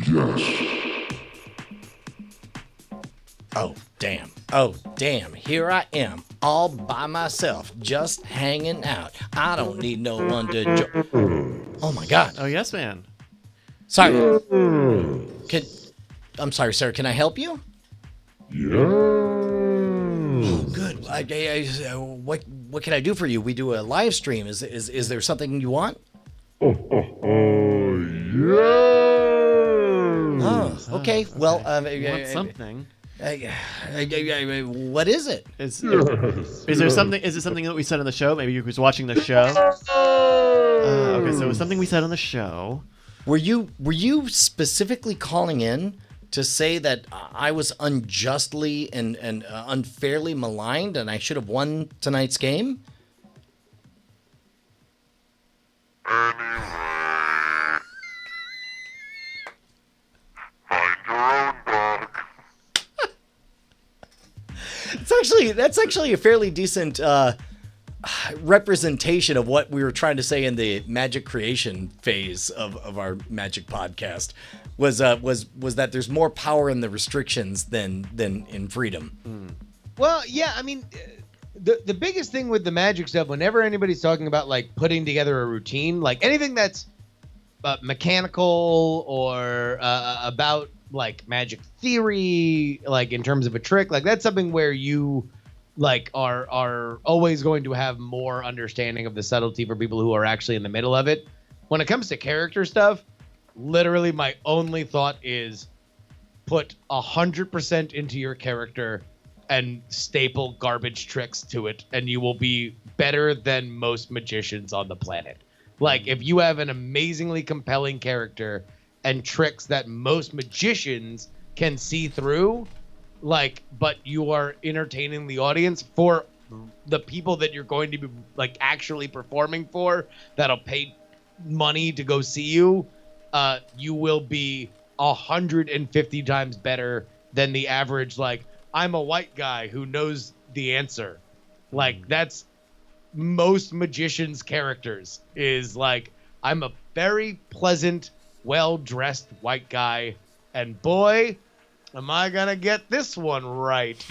Yes. Oh, damn. Here I am, all by myself, just hanging out. I don't need no one to Oh, my God. Oh, yes, man. Sorry. I'm sorry, sir. Can I help you? Yes. Oh, good. What can I do for you? We do a live stream. Is there something you want? Yes. Oh, okay. Well, You want something? what is it? Is there something? Is it something that we said on the show? Maybe you was watching the show. Okay, so it was something we said on the show. Were you specifically calling in to say that I was unjustly and unfairly maligned and I should have won tonight's game? That's actually a fairly decent representation of what we were trying to say in the magic creation phase of our magic podcast. Was that there's more power in the restrictions than in freedom. Well, yeah, I mean, the biggest thing with the magic stuff, whenever anybody's talking about like putting together a routine, like anything that's mechanical or about like magic theory, like in terms of a trick, like that's something where you like are always going to have more understanding of the subtlety for people who are actually in the middle of it. When it comes to character stuff, literally my only thought is put 100% into your character and staple garbage tricks to it, and you will be better than most magicians on the planet. Like, if you have an amazingly compelling character and tricks that most magicians can see through, like, but you are entertaining the audience for the people that you're going to be, like, actually performing for, that'll pay money to go see you, you will be 150 times better than the average, like, I'm a white guy who knows the answer. Like, that's most magicians' characters, is like, I'm a very pleasant, well-dressed white guy, and boy, am I gonna get this one right.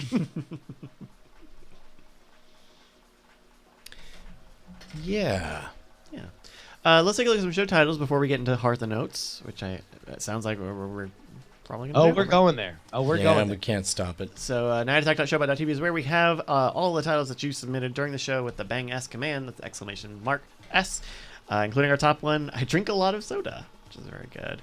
Yeah. Let's take a look at some show titles before we get into Hearth and Notes, which it sounds like we're probably going to do. We're going there. We're going there. We can't stop it. So nightattack.showbot.tv is where we have all the titles that you submitted during the show with the bang S command. That's exclamation mark S, including our top one. I drink a lot of soda, which is very good.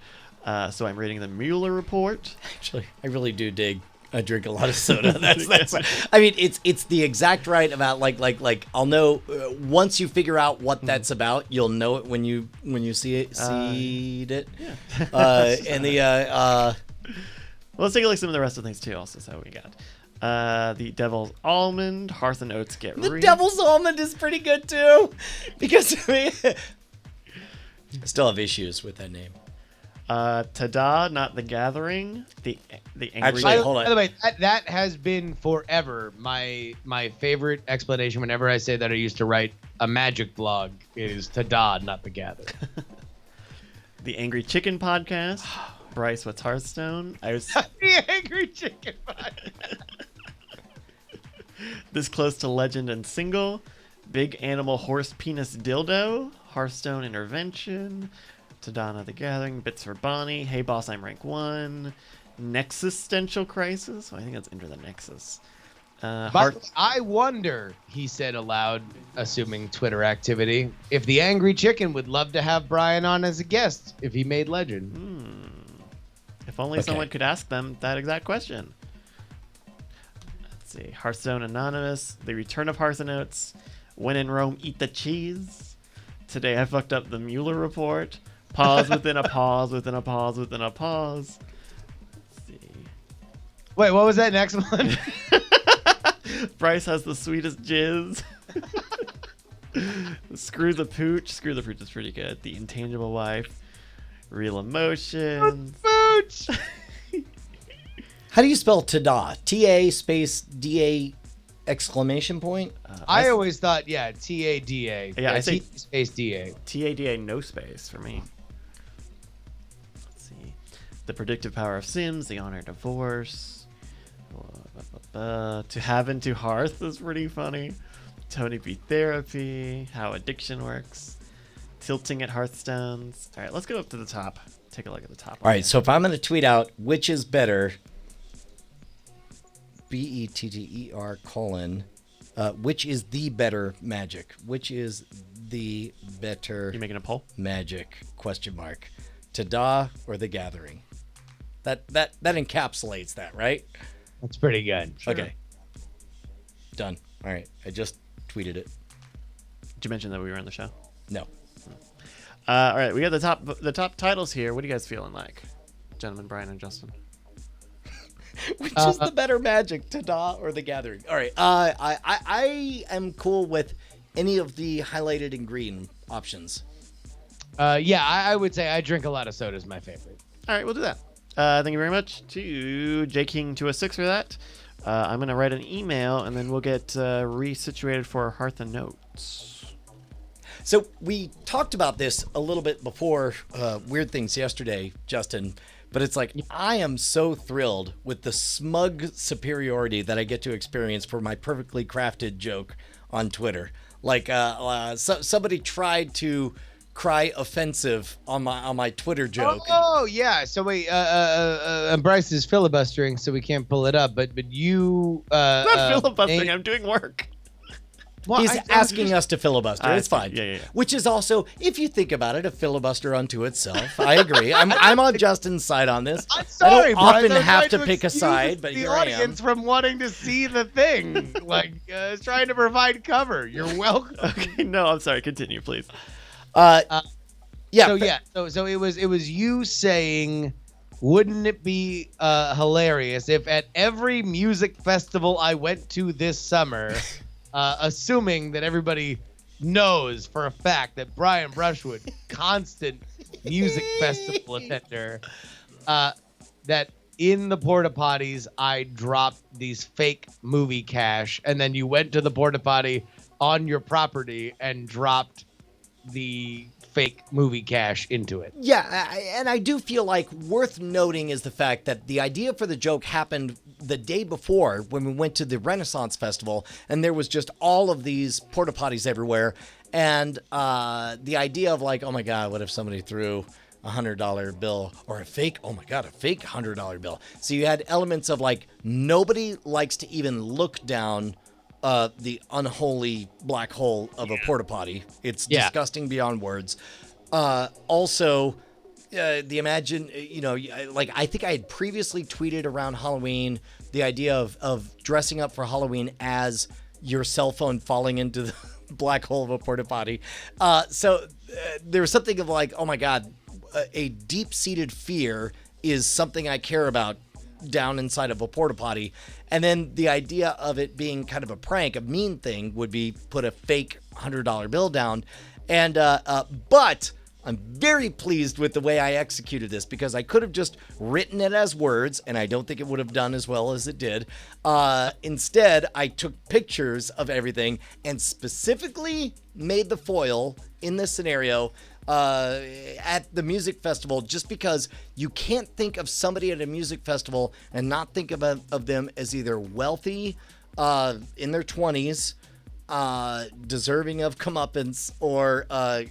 So I'm reading the Mueller report. Actually, I really do dig. I drink a lot of soda. That's. I mean, it's the exact right about like I'll know once you figure out what that's about. You'll know it when you see it. Yeah. And the well, let's take a look at some of the rest of the things too. Also, so we got the Devil's Almond, Hearth and Oats get the Devil's Almond is pretty good too, because I still have issues with that name. Tada, Not the Gathering. The angry. Actually, hold on. By the way, that has been forever my favorite explanation. Whenever I say that I used to write a magic blog, is Tada, Not the Gathering. The Angry Chicken Podcast. Bryce, what's Hearthstone? The Angry Chicken Podcast. This Close to Legend and Single. Big Animal Horse Penis Dildo. Hearthstone Intervention. Tadana the Gathering, Bits for Bonnie, Hey Boss, I'm Rank 1, Nexusential Crisis. I think that's Enter the Nexus. But I wonder, he said aloud, assuming Twitter activity, if the Angry Chicken would love to have Brian on as a guest if he made Legend. If only someone could ask them that exact question. Let's see. Hearthstone Anonymous, The Return of Hearth and Oats, When in Rome, Eat the Cheese. Today I fucked up the Mueller report. Pause within a pause within a pause within a pause. Let's see. Wait, what was that next one? Bryce has the sweetest jizz. Screw the Pooch. Screw the Pooch is pretty good. The Intangible Wife. Real Emotions. Pooch! How do you spell Tada? T-A space D-A exclamation point? I always thought, T-A-D-A. Yeah, I say space D-A. T-A-D-A, no space for me. Let's see. The predictive power of Sims, the honor divorce. To have into Hearth is pretty funny. Tony B therapy, how addiction works. Tilting at Hearthstones. All right, let's go up to the top. Take a look at the top. All right, so if I'm going to tweet out which is better, BETTER : which is the better magic? Which is the better You making a poll? magic? ? Tada or the Gathering? That encapsulates that, right? That's pretty good. Okay. Done. All right. I just tweeted it. Did you mention that we were on the show? No. All right, we got the top titles here. What are you guys feeling like, gentlemen, Brian and Justin? Which is the better magic, Tada or the Gathering? All right. I am cool with any of the highlighted in green options. Yeah, I would say I drink a lot of soda is my favorite. All right, we'll do that. Thank you very much to JKing206 for that. I'm going to write an email, and then we'll get resituated for Hearth and Notes. So we talked about this a little bit before Weird Things yesterday, Justin, but it's like I am so thrilled with the smug superiority that I get to experience for my perfectly crafted joke on Twitter. Like somebody tried to cry offensive on my Twitter joke. Oh yeah. So wait, Bryce is filibustering, so we can't pull it up. But you I'm not filibustering. I'm doing work. Well, He's asking us to filibuster. It's fine. Yeah. Which is also, if you think about it, a filibuster unto itself. I agree. I'm on Justin's side on this. I'm sorry, I don't often Bryce, I'm have trying to pick a excuse side, but here the I am. audience from wanting to see the thing, like trying to provide cover. You're welcome. Okay, no, I'm sorry. Continue, please. Yeah. So it was you saying, wouldn't it be hilarious if at every music festival I went to this summer, assuming that everybody knows for a fact that Brian Brushwood, constant music festival attender, that in the porta potties I dropped these fake movie cash, and then you went to the porta potty on your property and dropped the fake movie cash into it. Yeah, and I do feel like worth noting is the fact that the idea for the joke happened the day before when we went to the Renaissance Festival, and there was just all of these porta potties everywhere, and the idea of like, oh my God, what if somebody threw $100 bill or a fake $100 bill? So you had elements of like, nobody likes to even look down the unholy black hole of a porta potty. It's disgusting beyond words. Also, the imagine, like I think I had previously tweeted around Halloween the idea of dressing up for Halloween as your cell phone falling into the black hole of a porta potty. So there was something of like, oh my God, a deep-seated fear is something I care about down inside of a porta potty. And then the idea of it being kind of a prank, a mean thing, would be put a fake $100 bill down. And but I'm very pleased with the way I executed this, because I could have just written it as words, and I don't think it would have done as well as it did. Instead, I took pictures of everything and specifically made the foil in this scenario at the music festival, just because you can't think of somebody at a music festival and not think of them as either wealthy, in their 20s, deserving of comeuppance, or a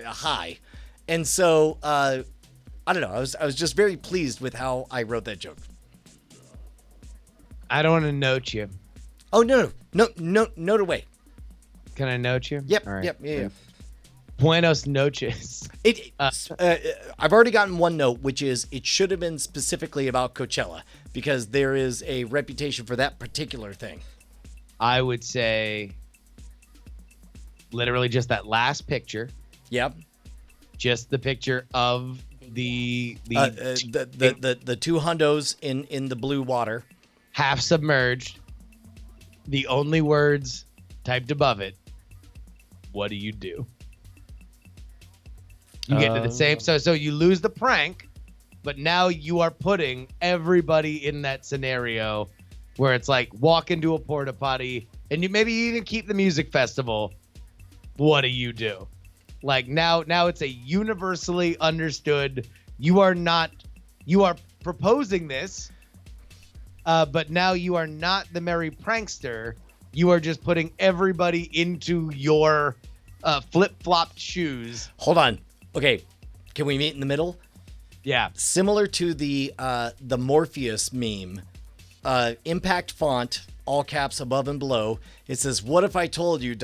high. And so I don't know, I was just very pleased with how I wrote that joke. I don't want to note you. Oh no note away. Can I note you? Yep. All right. Yep. Yeah. Buenos noches. I've already gotten one note, which is it should have been specifically about Coachella, because there is a reputation for that particular thing. I would say literally just that last picture. Yep. Just the picture of the two hundos in the blue water, half submerged. The only words typed above it: what do you do? You get to the same. So you lose the prank, but now you are putting everybody in that scenario where it's like, walk into a porta potty, and you maybe even keep the music festival. What do you do? Like now it's a universally understood you are proposing this, but now you are not the merry prankster. You are just putting everybody into your flip-flopped shoes. Hold on. Okay, can we meet in the middle? Yeah. Similar to the Morpheus meme, impact font, all caps above and below. It says, "What if I told you ...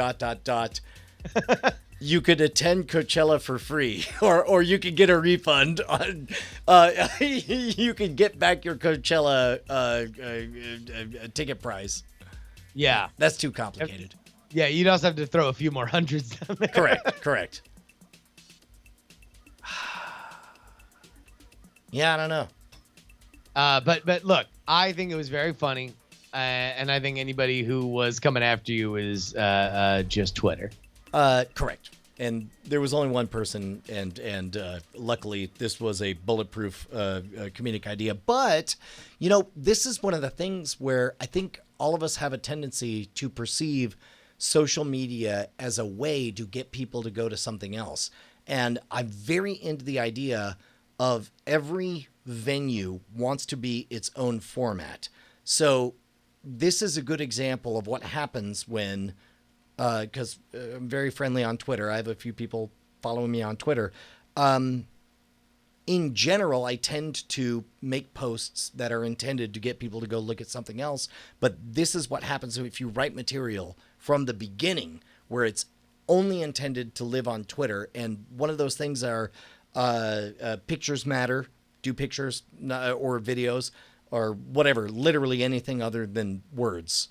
you could attend Coachella for free, or you could get a refund on, you could get back your Coachella ticket price." Yeah. That's too complicated. Yeah, you'd also have to throw a few more hundreds down there. Correct. Yeah, I don't know. But look, I think it was very funny, and I think anybody who was coming after you is just Twitter. Correct. And there was only one person, and luckily this was a bulletproof comedic idea. But, this is one of the things where I think all of us have a tendency to perceive social media as a way to get people to go to something else. And I'm very into the idea of every venue wants to be its own format. So this is a good example of what happens when, because I'm very friendly on Twitter. I have a few people following me on Twitter. In general, I tend to make posts that are intended to get people to go look at something else. But this is what happens if you write material from the beginning, where it's only intended to live on Twitter. And one of those things are pictures matter. Do pictures or videos or whatever, literally anything other than words.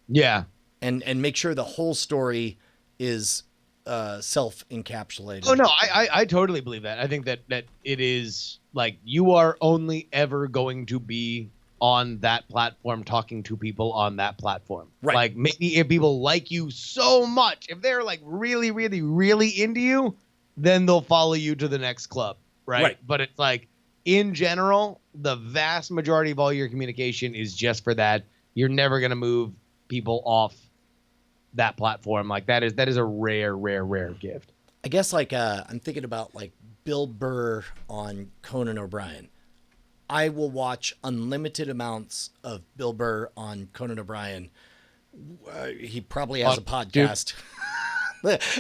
Yeah. And make sure the whole story is self-encapsulated. Oh, no, I totally believe that. I think that it is like you are only ever going to be on that platform talking to people on that platform. Right. Like maybe if people like you so much, if they're like really, really, really into you, then they'll follow you to the next club. Right. But it's like in general, the vast majority of all your communication is just for that. You're never going to move people off that platform. Like that is a rare gift. I guess I'm thinking about like Bill Burr on Conan O'Brien. I will watch unlimited amounts of Bill Burr on Conan O'Brien. He probably has a podcast.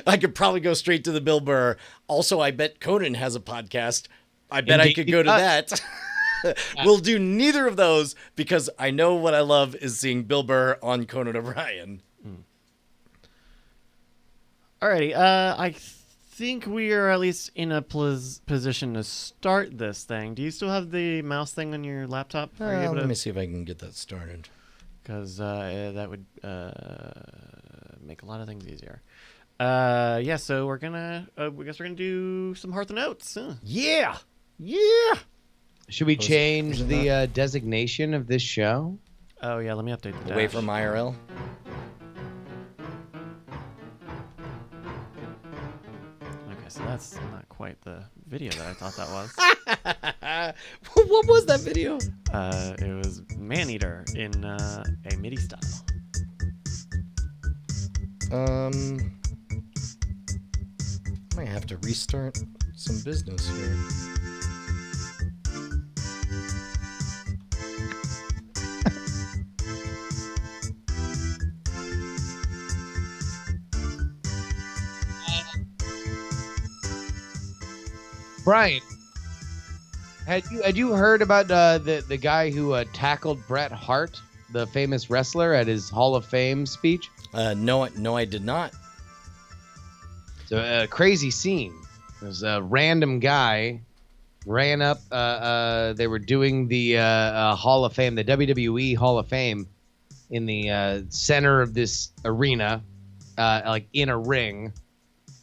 I could probably go straight to the Bill Burr. Also, I bet Conan has a podcast. I bet I could go to that. We'll do neither of those because I know what I love is seeing Bill Burr on Conan O'Brien. Alrighty, I think we are at least in a position to start this thing. Do you still have the mouse thing on your laptop? Let me see if I can get that started. Because that would make a lot of things easier. Yeah, so we're gonna. I guess we're gonna do some Hearth and Oats. Huh? Yeah. Should we change the designation of this show? Oh yeah, let me update the Away dash. from IRL. Okay, so that's not quite the video that I thought that was. What was that video? It was Maneater in a MIDI style. Might have to restart some business here. Brian, had you heard about the guy who tackled Bret Hart, the famous wrestler, at his Hall of Fame speech? No, I did not. So a crazy scene. There's a random guy ran up. They were doing the Hall of Fame, the WWE Hall of Fame, in the center of this arena, like in a ring.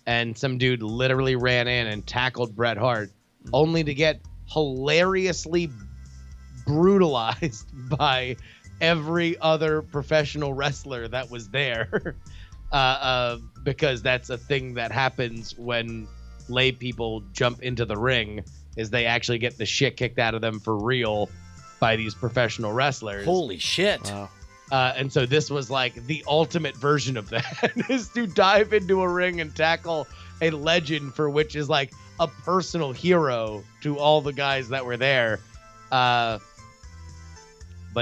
And some dude literally ran in and tackled Bret Hart, only to get hilariously brutalized by every other professional wrestler that was there. Because that's a thing that happens when lay people jump into the ring, is they actually get the shit kicked out of them for real by these professional wrestlers. Holy shit. Wow. And so this was like the ultimate version of that, is to dive into a ring and tackle a legend for which is like a personal hero to all the guys that were there. But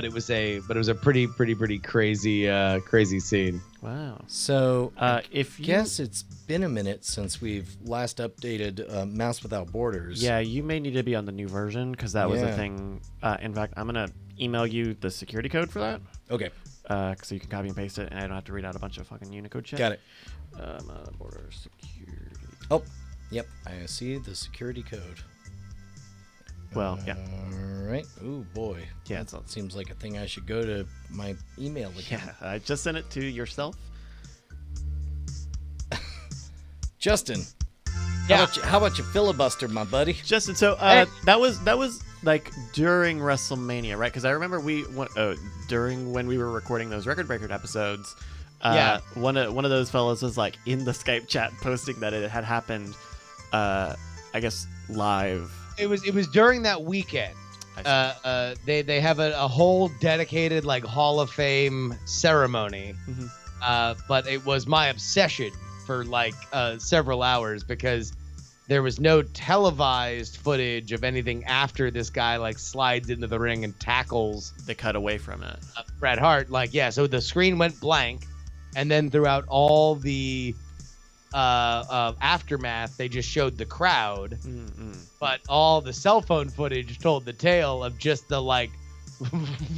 it was a pretty crazy scene. Wow. So If you guess it's been a minute since we've last updated Mouse Without Borders. Yeah, you may need to be on the new version because that was a Yeah. thing. In fact, I'm gonna email you the security code for that, Okay, so you can copy and paste it, and I don't have to read out a bunch of fucking Unicode shit. got it. Border security. Oh, yep. I see the security code. Well, yeah, All right. Ooh, boy. Yeah. That seems like a thing I should go to my email again. yeah. I just sent it to yourself. Justin. Yeah. How about you filibuster, my buddy? Justin, so Hey. that was like during WrestleMania, right? Because I remember during when we were recording those Record Breaker episodes. Yeah. One of those fellows was like in the Skype chat posting that it had happened. I guess live. It was during that weekend. I They have a whole dedicated like Hall of Fame ceremony. Mhm. But it was my obsession for like several hours because there was no televised footage of anything after this guy like slides into the ring and tackles They cut away from it. Bret Hart. Like, yeah, so the screen went blank, and then throughout all the aftermath, they just showed the crowd. Mm-mm. But all the cell phone footage told the tale of just the like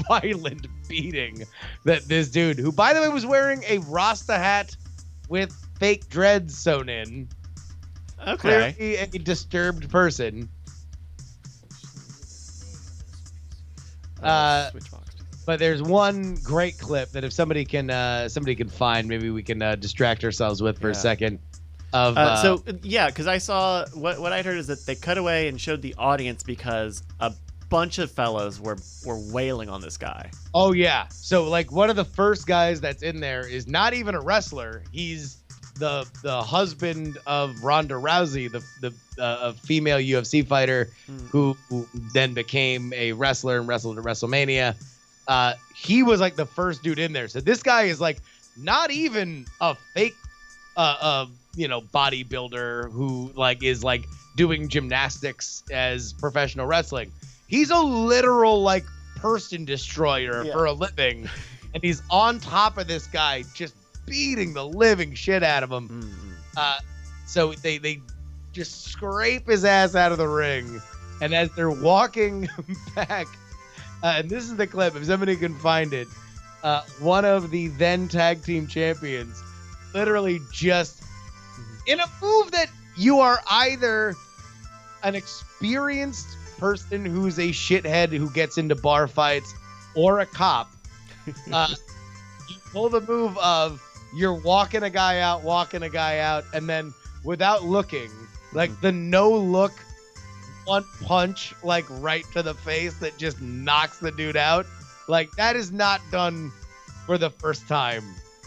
violent beating that this dude, who by the way was wearing a Rasta hat with fake dreads sewn in, Okay. clearly a disturbed person. Switchbox. But there's one great clip that if somebody can find, maybe we can distract ourselves with for a Yeah. second. Of So yeah, because I saw what I heard is that they cut away and showed the audience because a bunch of fellows were wailing on this guy. oh yeah, so like one of the first guys that's in there is not even a wrestler. He's the husband of Ronda Rousey, the a female UFC fighter who then became a wrestler and wrestled at WrestleMania. He was like the first dude in there. So this guy is like not even a fake bodybuilder who like is like doing gymnastics as professional wrestling. He's a literal like person destroyer Yeah. for a living, and he's on top of this guy just beating the living shit out of him. Mm-mm. So they just scrape his ass out of the ring, and as they're walking back, and this is the clip if somebody can find it, one of the then tag team champions literally just in a move that you are either an experienced person who's a shithead who gets into bar fights or a cop. You pull the move of you're walking a guy out, and then without looking, like the no look one punch like right to the face that just knocks the dude out. Like that is not done for the first time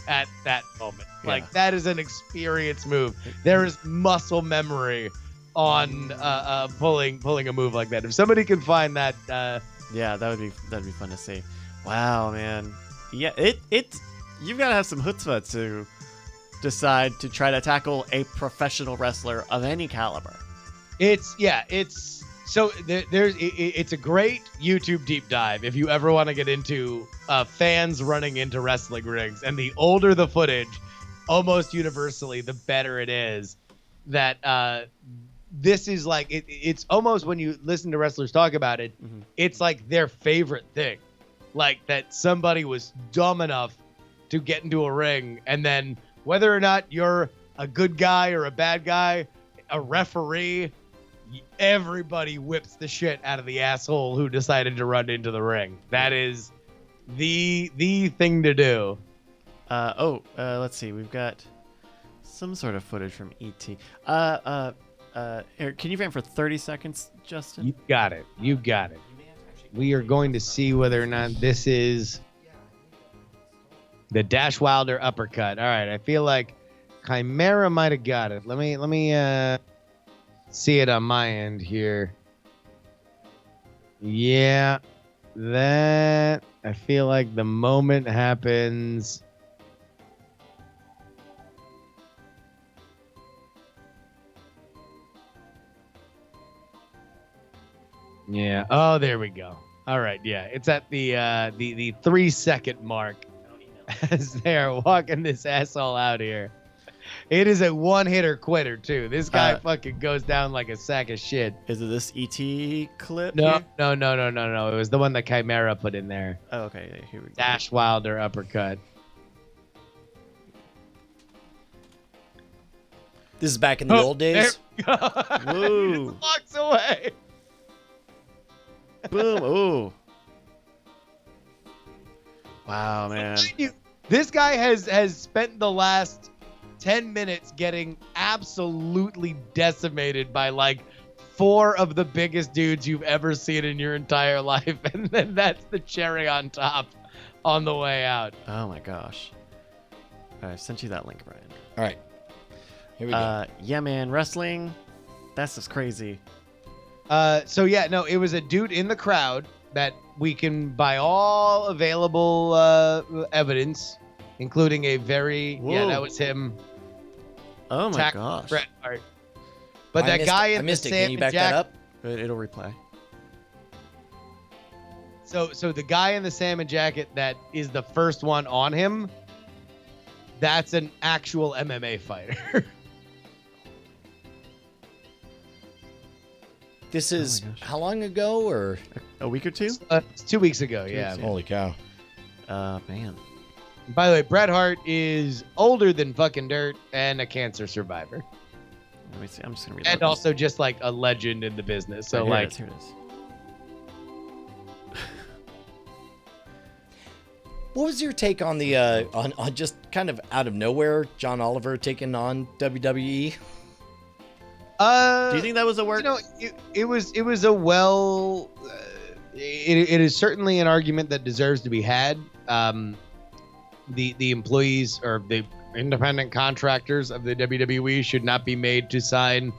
at that moment. Like Yeah. that is an experience move. There is muscle memory on pulling a move like that. If somebody can find that, Yeah, that'd be fun to see. Wow, man. Yeah, it you've got to have some chutzpah to decide to try to tackle a professional wrestler of any caliber. it's so it's a great YouTube deep dive if you ever want to get into fans running into wrestling rings. And the older the footage, almost universally, the better it is. That this is like it's almost when you listen to wrestlers talk about it, Mhm. it's like their favorite thing, like that somebody was dumb enough to get into a ring, and then whether or not you're a good guy or a bad guy, a referee, everybody whips the shit out of the asshole who decided to run into the ring. That is the thing to do. Let's see. We've got some sort of footage from ET. Eric, can you frame for 30 seconds, Justin? You got it. You got it. We are going to see whether or not this is the Dash Wilder uppercut. All right, I feel like Chimera might have got it. Let me see it on my end here. Yeah, that I feel like the moment happens. Yeah. Oh, there we go. All right. Yeah. It's at the 3-second mark as they're walking this asshole out here. It is a one-hitter quitter too. This guy fucking goes down like a sack of shit. Is it this ET clip? No, here? no. It was the one that Chimera put in there. Oh, okay. Yeah, here we go. Dash Wilder uppercut. This is back in the old days. There we go. He Woo. just walks away. Boom. Ooh. Wow, man. This guy has spent the last 10 minutes getting absolutely decimated by like 4 of the biggest dudes you've ever seen in your entire life. And then that's the cherry on top on the way out. Oh my gosh. I sent you that link, Brian. All right. Here we go. Yeah, man. Wrestling. That's just crazy. So yeah, no, it was a dude in the crowd that we can, by all available evidence, including a very Whoa. that was him. Oh my Tack gosh. Bret Hart. But I that missed guy it. I in missed the it. Can you salmon back jacket. that up? But it'll replay. So the guy in the salmon jacket that is the first one on him, that's an actual MMA fighter. This is gosh. how long ago or? A week or two? It's 2 weeks ago, yeah. weeks, yeah. Holy cow. Man. By the way, Bret Hart is older than fucking dirt and a cancer survivor. Let me see. I'm just gonna read And that. also just like a legend in the business. So Here like it is. What was your take on the on just kind of out of nowhere John Oliver taking on WWE? Do you think that was a work? You know, it was a well. It is certainly an argument that deserves to be had. The employees or the independent contractors of the WWE should not be made to sign.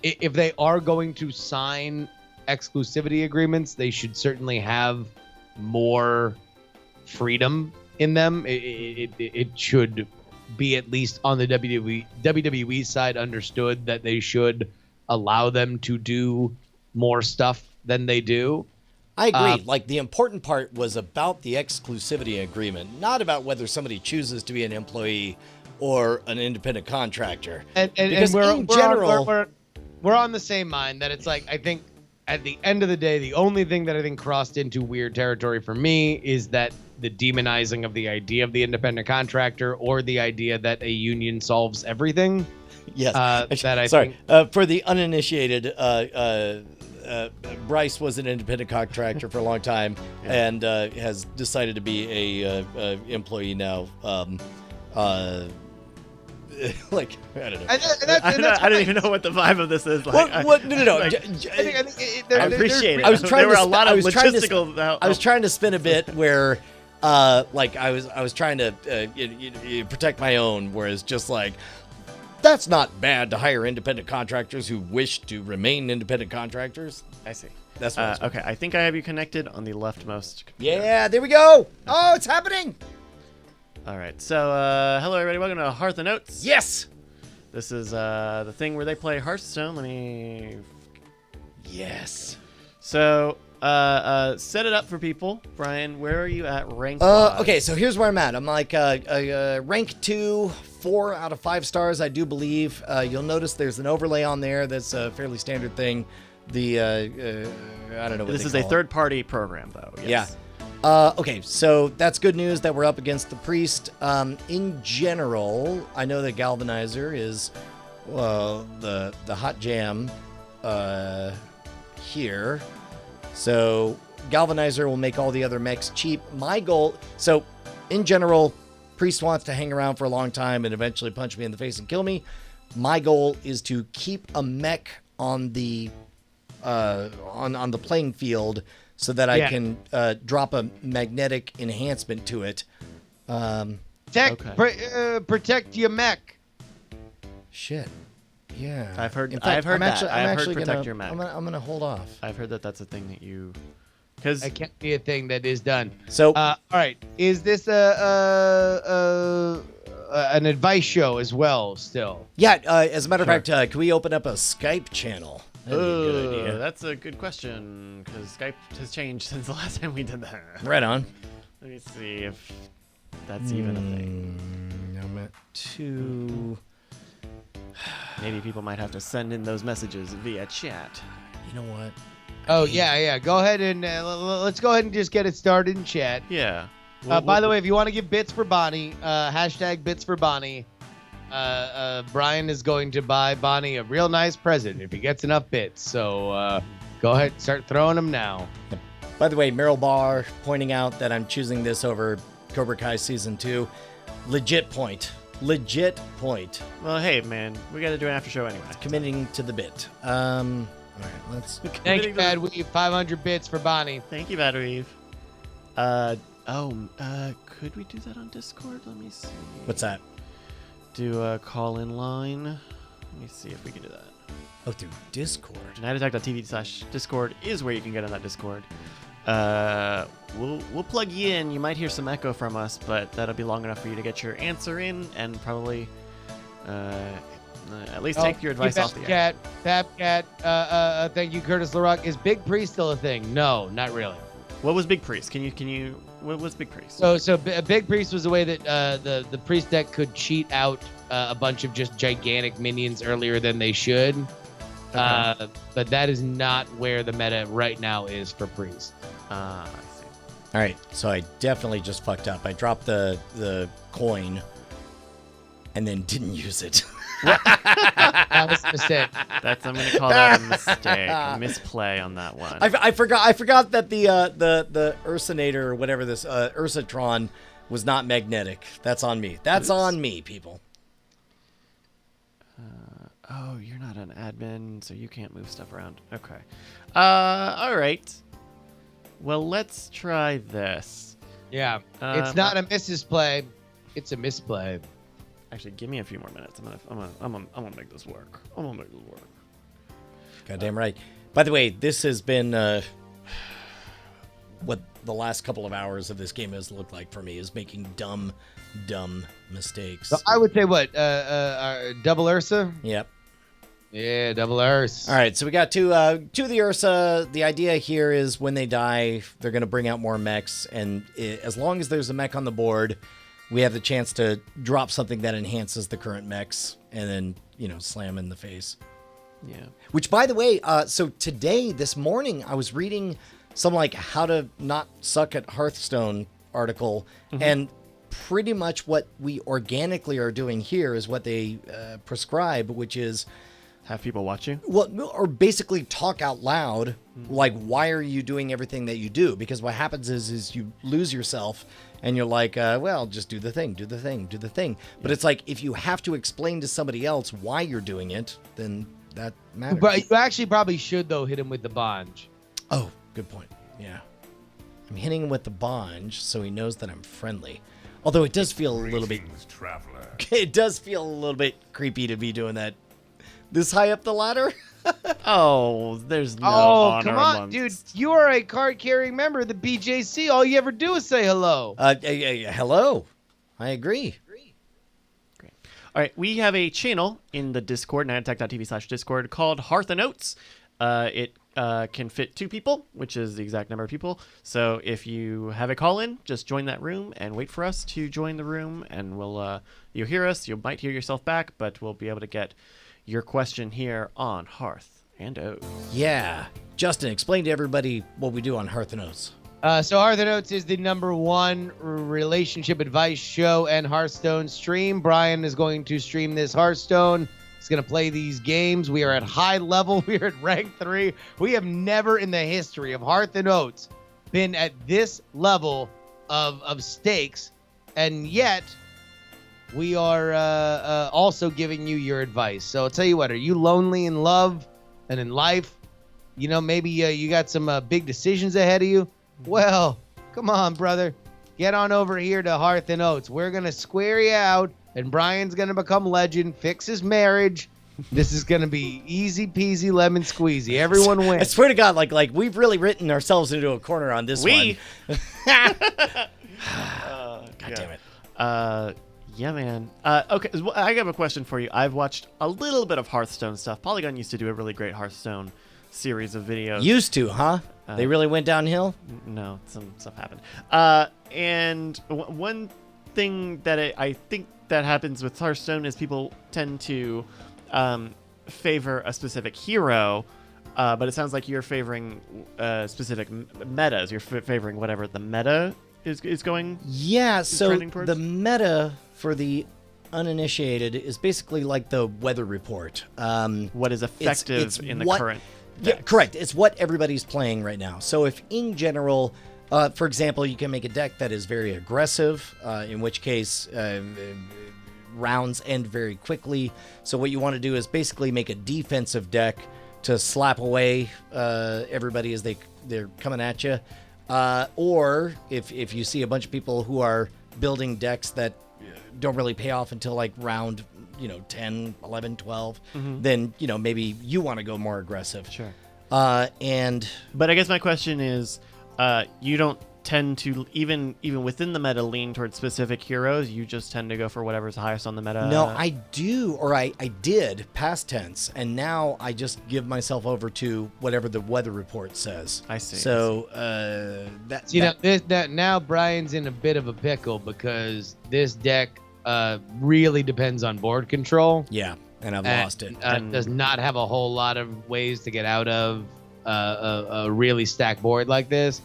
If they are going to sign exclusivity agreements, they should certainly have more freedom in them. It should be at least on the WWE side understood that they should allow them to do more stuff than they do. I agree. Like the important part was about the exclusivity agreement, not about whether somebody chooses to be an employee or an independent contractor. And Because we're, in we're general- we're on the same mind that it's like, I think at the end of the day, the only thing that I think crossed into weird territory for me is that the demonizing of the idea of the independent contractor or the idea that a union solves everything. Yes. That I Sorry. think. For the uninitiated, Bryce was an independent contractor for a long time and has decided to be a employee now. Like, I don't know. I don't even know what the vibe of this is. Like, What? No. like, I think I appreciate it. I was trying there were to a lot I of was trying to- logistical. I was trying to spin a bit where, like I was trying to protect my own, whereas just like that's not bad to hire independent contractors who wish to remain independent contractors. I see. That's what I was Okay, I think I have you connected on the leftmost computer. Yeah, there we go. Oh, it's happening. All right. So, hello everybody. Welcome to Hearth and Notes. Yes. This is the thing where they play Hearthstone. Let me. Yes. So, set it up for people. Brian, where are you at rank? Okay, so here's where I'm at. I'm like rank 2, 4 out of 5 stars, I do believe. You'll notice there's an overlay on there that's a fairly standard thing. The I don't know what This they is a call it. third-party program, though. Yes. Yeah. Okay, so that's good news that we're up against the priest. In general, I know that Galvanizer is the hot jam here. So Galvanizer will make all the other mechs cheap. My goal, so in general, priest wants to hang around for a long time and eventually punch me in the face and kill me. My goal is to keep a mech on the on the playing field so that I can drop a magnetic enhancement to it. Protect your mech. Shit. Yeah. I've heard- In I've heard I'm that. actually, I've I'm heard actually protect gonna, your mech. I'm gonna hold off. I've heard that that's a thing that you. Because That can't be a thing that is done. So All right. Is this an advice show as well? Still. yeah. As a matter of fact, can we open up a Skype channel? That'd be a good idea. That's a good question because Skype has changed since the last time we did that. Right on. Let me see if that's even a thing. I'm at 2. Maybe people might have to send in those messages via chat. You know what? Oh, yeah. Go ahead and let's go ahead and just get it started in chat. Yeah. By the way, if you want to give bits for Bonnie, hashtag bits for Bonnie. Brian is going to buy Bonnie a real nice present if he gets enough bits. So go ahead, start throwing them now. By the way, Meryl Barr pointing out that I'm choosing this over Cobra Kai Season 2. Legit point. Well, hey, man, we got to do an after show anyway. Committing to the bit. All right, let's... Thank you, Bad Weave. 500 bits for Bonnie. Thank you, Bad Weave. Could we do that on Discord? Let me see. What's that? Do a call-in line. Let me see if we can do that. Oh, through Discord. NightAttack.tv/Discord is where you can get on that Discord. We'll plug you in. You might hear some echo from us, but that'll be long enough for you to get your answer in and probably at least take your advice off the air. Fabcat, thank you, Curtis LaRock. Is Big Priest still a thing? No, not really. What was Big Priest? Can you? What was Big Priest? So Big Priest was a way that the priest deck could cheat out a bunch of just gigantic minions earlier than they should. Okay. But that is not where the meta right now is for priest. I see. All right, so I definitely just fucked up. I dropped the coin and then didn't use it. That was a mistake. I'm gonna call that a mistake, a misplay on that one. I forgot that the Ursinator or whatever this Ursatron was not magnetic. That's on me. That's on me, people. Oh, you're not an admin, so you can't move stuff around. Okay. All right. Well, let's try this. Yeah, it's not a misplay, it's a misplay. Actually, give me a few more minutes. I'm gonna make this work. Goddamn right. By the way, this has been what the last couple of hours of this game has looked like for me, is making dumb mistakes. So I would say what? Double Ursa? Yep. Yeah, double Ursa. All right, so we got two of the Ursa. The idea here is when they die, they're going to bring out more mechs, and as long as there's a mech on the board, we have the chance to drop something that enhances the current mechs, and then, slam in the face. Yeah. Which, by the way, so today, this morning, I was reading some, how to not suck at Hearthstone article, and pretty much what we organically are doing here is what they prescribe, which is... Have people watch you? Well, or basically talk out loud, why are you doing everything that you do? Because what happens is you lose yourself, and you're like, well, just do the thing. But it's like, if you have to explain to somebody else why you're doing it, then that matters. But you actually probably should, though, hit him with the bonge. Oh, good point. Yeah. I'm hitting him with the bonge, so he knows that I'm friendly. Although it does feel a little bit... Traveler. It does feel a little bit creepy to be doing that this high up the ladder. Oh, there's no honor come on, amongst... dude. You are a card-carrying member of the BJC. All you ever do is say hello. Hello. I agree. Great. All right, we have a channel in the Discord, nightattack.tv/Discord, called Hearth and Oats. It can fit 2 people, which is the exact number of people. So if you have a call-in, just join that room and wait for us to join the room, and you'll hear us. You might hear yourself back, but we'll be able to get your question here on Hearth and Oats. Yeah. Justin, explain to everybody what we do on Hearth and Oats. So Hearth and Oats is the #1 relationship advice show and Hearthstone stream. Brian is going to stream this Hearthstone. He's going to play these games. We are at high level. We are at rank 3. We have never in the history of Hearth and Oats been at this level of stakes, and yet... we are also giving you your advice. So I'll tell you what, are you lonely in love and in life? Maybe you got some big decisions ahead of you? Well, come on, brother. Get on over here to Hearth and Oats. We're going to square you out, and Brian's going to become legend, fix his marriage. This is going to be easy peasy lemon squeezy. Everyone wins. I swear to God, like we've really written ourselves into a corner on this one. God God damn it. Yeah, man. Okay, well, I have a question for you. I've watched a little bit of Hearthstone stuff. Polygon used to do a really great Hearthstone series of videos. Used to, huh? They really went downhill? No, some stuff happened. And one thing that I think that happens with Hearthstone is people tend to favor a specific hero, but it sounds like you're favoring specific metas. You're favoring whatever the meta is going. Yeah, so trending towards? the meta for the uninitiated is basically like the weather report. What is effective it's in the what- current Yeah, decks. correct. It's what everybody's playing right now. So if in general, for example, you can make a deck that is very aggressive, in which case rounds end very quickly. So what you want to do is basically make a defensive deck to slap away everybody as they're coming at you. Or if you see a bunch of people who are building decks that don't really pay off until like round 10, 11, 12, then maybe you want to go more aggressive. Sure. But I guess my question is, you don't tend to even within the meta lean towards specific heroes. You just tend to go for whatever's highest on the meta. no, I do, or I did past tense, and now I just give myself over to whatever the weather report says. I see. So Now Brian's in a bit of a pickle because this deck really depends on board control. yeah, and I've and, lost it. Does not have a whole lot of ways to get out of a really stacked board like this.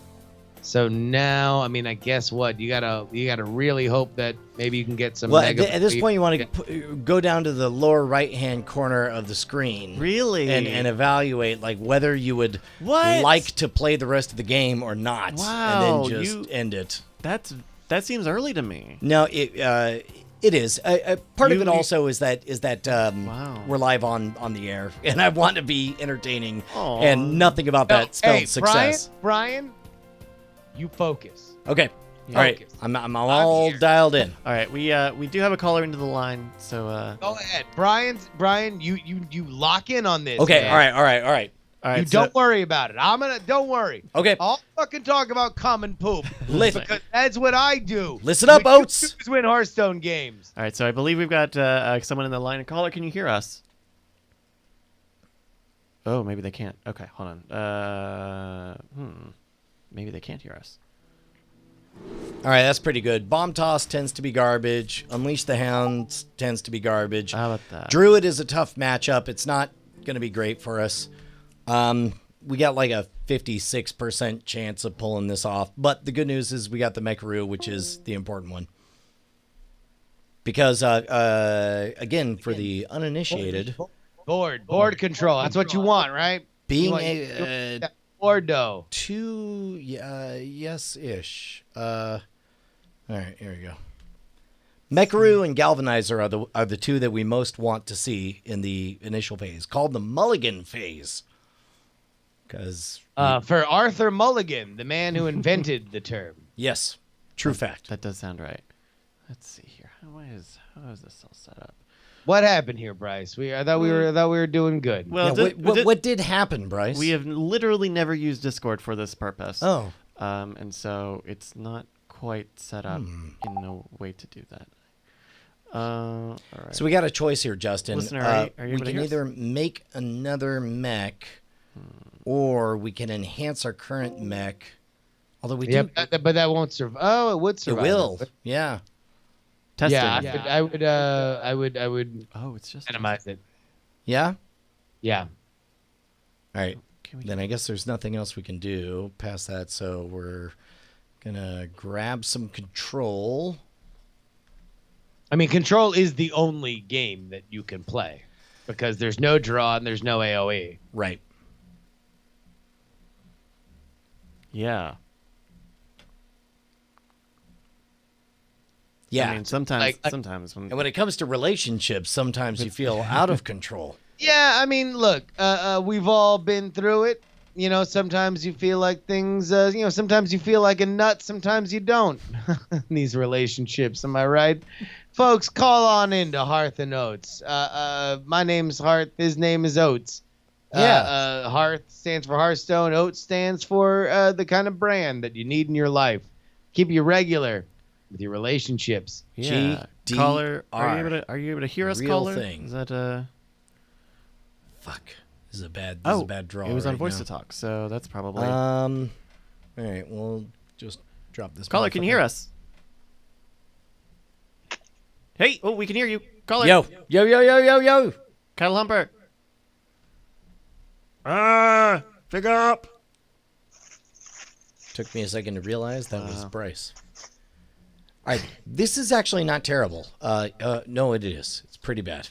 So now, I mean, I guess what you gotta really hope that maybe you can get some. Well, at this point, you want to go down to the lower right-hand corner of the screen, Really? and evaluate like whether you would What? like to play the rest of the game or not, Wow, and then just end it. That seems early to me. No, it is. Part of You- it also is that Wow. we're live on the air, and I want to be entertaining, Aw. and nothing about that spells success. Brian, you focus. Okay, all right, Focus. I'm all here. dialed in. All right, we do have a caller into the line, so Go ahead, Brian. You lock in on this. Okay, man. all right. all right. You don't worry about it. Don't worry. Okay, I'll fucking talk about cum and poop listen, because that's what I do. listen up, What you Oates. do is win Hearthstone games. All right, so I believe we've got someone in the line. Caller, can you hear us? Oh, maybe they can't. Okay, hold on. Maybe they can't hear us. All right, that's pretty good. Bomb Toss tends to be garbage. Unleash the Hounds tends to be garbage. How about that? Druid is a tough matchup. It's not going to be great for us. We got like a 56% chance of pulling this off. But the good news is we got the Mekaru, which is the important one. Because, again, for the uninitiated, Board control. That's what you want, right? being You want a board dough. yes-ish. All right, here we go. Mekaru and Galvanizer are the two that we most want to see in the initial phase, called the Mulligan phase. Because For Arthur Mulligan, the man who invented the term. yes, true fact. That does sound right. Let's see here. How is this all set up? What happened here, Bryce? I thought we were doing good. Well, Yeah, what did happen, Bryce? we have literally never used Discord for this purpose. Oh, And so it's not quite set up in a way to do that. All right. so we got a choice here, Justin. Listener, are you we able to can hear us? either make another mech, or we can enhance our current mech. Although we do, but that won't survive. Oh, it would it survive. will. Yeah. Testing. Yeah, I would Oh, it's just minimize it. Yeah. Yeah. All right. Can we Then I guess there's nothing else we can do past that, so we're gonna grab some control. I mean, Control is the only game that you can play because there's no draw and there's no AoE. Right. Yeah. Yeah. I mean, sometimes Like- when and when it comes to relationships, sometimes you feel out of control. Yeah, I mean, look, we've all been through it. You know, sometimes you feel like things, sometimes you feel like a nut, sometimes you don't. In these relationships, am I right? Folks, call on into Hearth and Oates. My name's Hearth, his name is Oates. Yeah. Hearth stands for Hearthstone, Oates stands for the kind of brand that you need in your life. Keep you regular. with your relationships. Yeah. GDR. Caller, are you able to hear us, Real caller? thing. Is that Fuck. This is a bad draw. It was on right voice now. to talk, so that's probably. All right, we'll just drop this. Caller, can you hear us? Hey, oh, we can hear you. Caller. Yo. Cattle Humper. Figure up. Took me a second to realize that was Bryce. All right, this is actually not terrible. No, it is. It's pretty bad.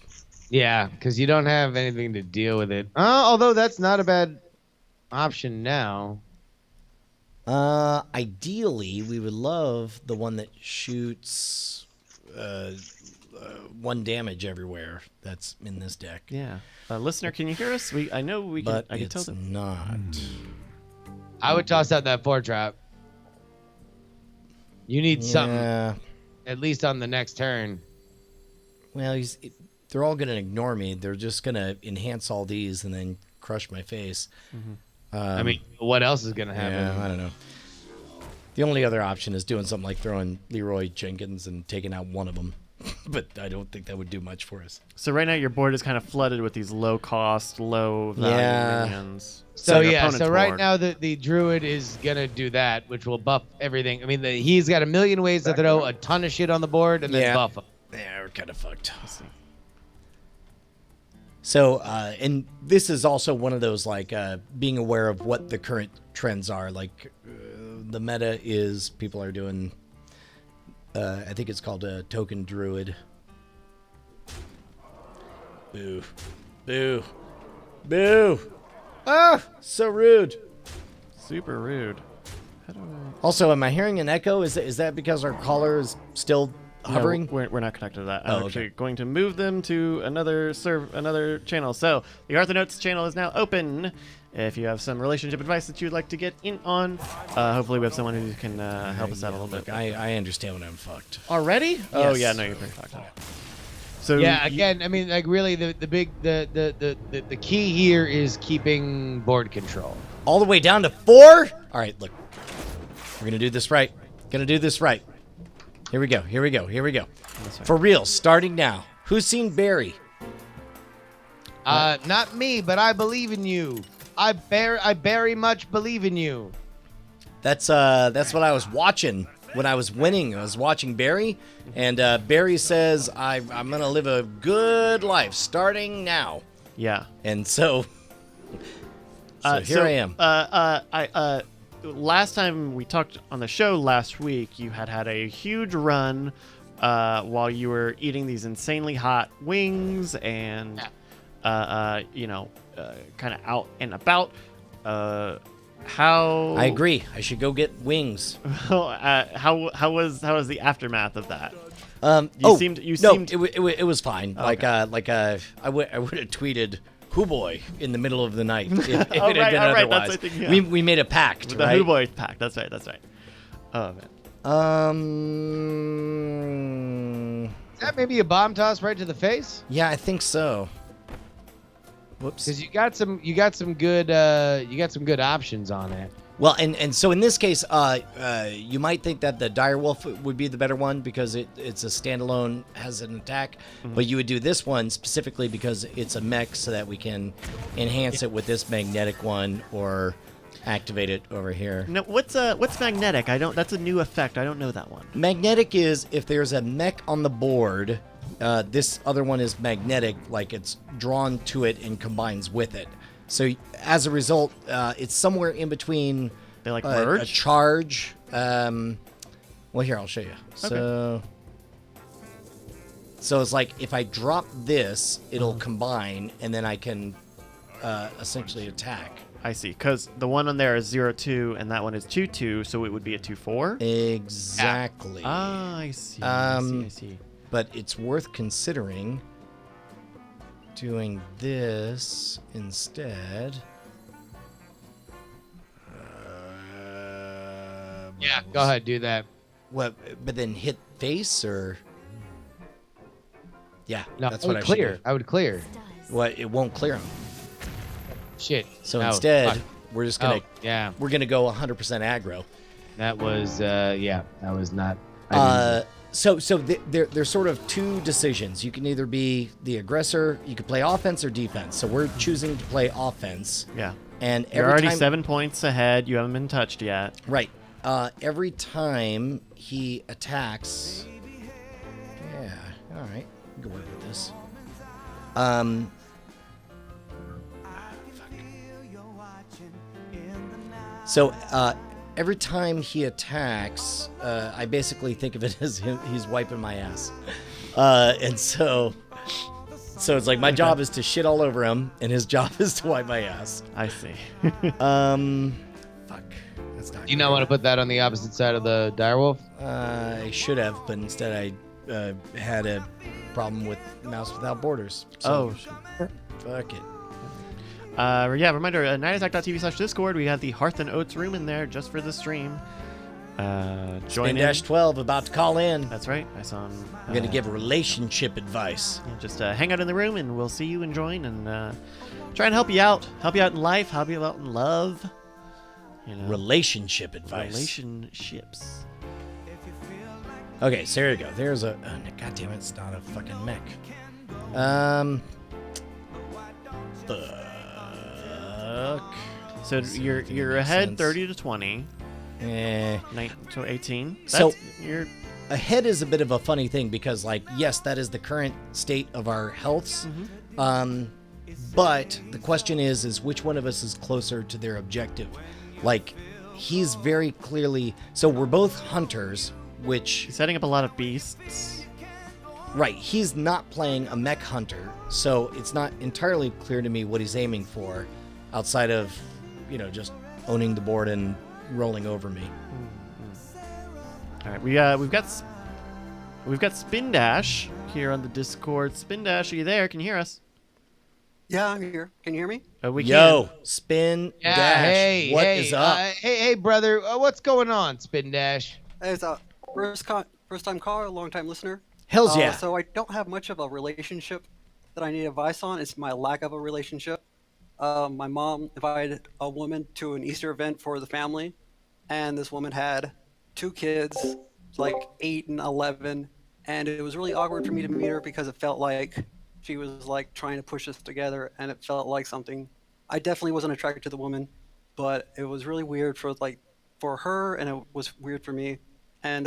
Yeah, because you don't have anything to deal with it. Although that's not a bad option now. Ideally, we would love the one that shoots 1 damage everywhere. That's in this deck. Yeah. Listener, can you hear us? I know we can. But I can it's tell them. not. I would toss out that 4-trap. You need something, Yeah. at least on the next turn. Well, they're all going to ignore me. They're just going to enhance all these and then crush my face. I mean, what else is going to happen? Yeah, I don't know. The only other option is doing something like throwing Leroy Jenkins and taking out one of them. But I don't think that would do much for us. So right now your board is kind of flooded with these low cost, low value minions. So your yeah, opponent's so right board. now the druid is gonna do that, which will buff everything. I mean, he's got a million ways to throw a ton of shit on the board and then buff them. Yeah, we're kind of fucked. Let's see. So, and this is also one of those, like, being aware of what the current trends are. Like, the meta is people are doing, I think it's called a token druid. Boo. Boo. Boo. Ah, so rude. Super rude. How do I... Also, am I hearing an echo? Is that because our caller is still hovering? No, we're not connected to that. Oh, I'm actually going to move them to another channel. So the Arthur Notes channel is now open. If you have some relationship advice that you'd like to get in on, hopefully we have someone who can help us out a little bit. I understand when I'm fucked. Already? Oh Yes. yeah, no, you're pretty fucked up. So Yeah, again, I mean, like really, the key here is keeping board control. All the way down to 4? All right, look. We're going to do this right. Going to do this right. Here we go. Here we go. Here we go. For real, starting now. Who's seen Barry? Not me, but I believe in you. I very much believe in you. That's what I was watching when I was winning. I was watching Barry, and Barry says, I'm going to live a good life starting now. yeah. And so, here I am. Last time we talked on the show last week, you had a huge run while you were eating these insanely hot wings and kind of out and about. How I agree. I should go get wings. how was the aftermath of that? It seemed was fine. Okay. I would have tweeted "Hoo boy" in the middle of the night if it had been right, that's otherwise. what I think, yeah. We made a pact, the right? Who Boy pack. That's right. Oh man. Is that maybe a bomb toss right to the face? Yeah, I think so. Whoops. Because you got some good options on it. Well, and so in this case, you might think that the Direwolf would be the better one because it's a standalone, has an attack, but you would do this one specifically because it's a mech, so that we can enhance it with this magnetic one or activate it over here. No, what's magnetic? That's a new effect. I don't know that one. Magnetic is if there's a mech on the board, this other one is magnetic, like it's drawn to it and combines with it. So as a result, it's somewhere in between. They like a merge? charge. Well, here, I'll show you. So it's like if I drop this, it'll combine, and then I can essentially attack. I see, because the one on there is 0-2, and that one is 2-2, so it would be a 2-4. Exactly. Ah, I see. I see. But it's worth considering doing this instead. Yeah, go ahead, do that. What? But then hit face or? Yeah, No, that's I what would I should clear. do. I would clear. What? It won't clear them. Shit. So No, instead, fuck. we're just gonna yeah. we're gonna go 100% aggro. That was that was not. There's sort of two decisions. You can either be the aggressor, you could play offense or defense. So we're choosing to play offense. Yeah. And You're every already time, 7 points ahead. You haven't been touched yet. right. Every time he attacks, yeah, all right, we can work with this. So every time he attacks, I basically think of it as he's wiping my ass, and so it's like my job is to shit all over him, and his job is to wipe my ass. I see. Fuck, that's not. Do you not want to put that on the opposite side of the direwolf? I should have, but instead I had a problem with Mouse Without Borders. So, fuck it. Yeah, reminder, nightattack.tv/Discord. We have the Hearth and Oats room in there just for the stream. Join in. Spin-12 about to call in. That's right. I saw him. I'm going to give relationship advice. Yeah, just hang out in the room, and we'll see you and join, and try and help you out. Help you out in life. Help you out in love. You know, Relationship advice. relationships. Okay, so here we go. There's a... God damn it, it's not a fucking mech. Fuck. So you're makes ahead sense. 30 to 20. 9 to 18. So- you're Ahead is a bit of a funny thing because, like, yes, that is the current state of our healths. But the question is which one of us is closer to their objective? Like, he's very clearly... So we're both hunters, which... setting up a lot of beasts. Right, he's not playing a mech hunter, so it's not entirely clear to me what he's aiming for outside of, just owning the board and rolling over me. All right, we've got Spin Dash here on the Discord. Spin Dash, are you there? Can you hear us? Yeah, I'm here. Can you hear me? We Yo, Spin Yeah, Dash, hey, what hey, is up? hey, brother, what's going on, Spin Dash? It's a first-time caller, long-time listener. Hells yeah. So I don't have much of a relationship that I need advice on. It's my lack of a relationship. My mom invited a woman to an Easter event for the family, and this woman had 2 kids, like 8 and 11, and it was really awkward for me to meet her because it felt like she was like trying to push us together, and it felt like something. I definitely wasn't attracted to the woman, but it was really weird for her, and it was weird for me. And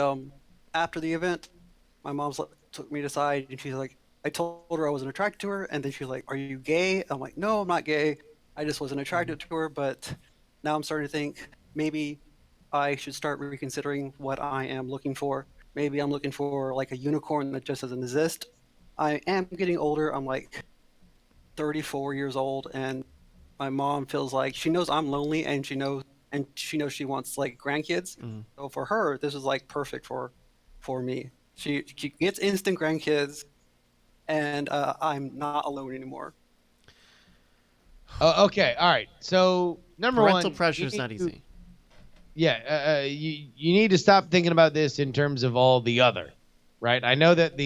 after the event, my mom took me aside, and she's like, I told her I wasn't attracted to her, and then she's like, are you gay? I'm like, no, I'm not gay. I just wasn't attracted to her, but now I'm starting to think maybe I should start reconsidering what I am looking for. Maybe I'm looking for like a unicorn that just doesn't exist. I am getting older. I'm like 34 years old, and my mom feels like she knows I'm lonely, and she knows she wants like grandkids. So for her, this is like perfect for me. She gets instant grandkids, and I'm not alone anymore. Oh, okay, all right. So number Parental one, pressure is not easy. Yeah, you need to stop thinking about this in terms of all the other, right? I know that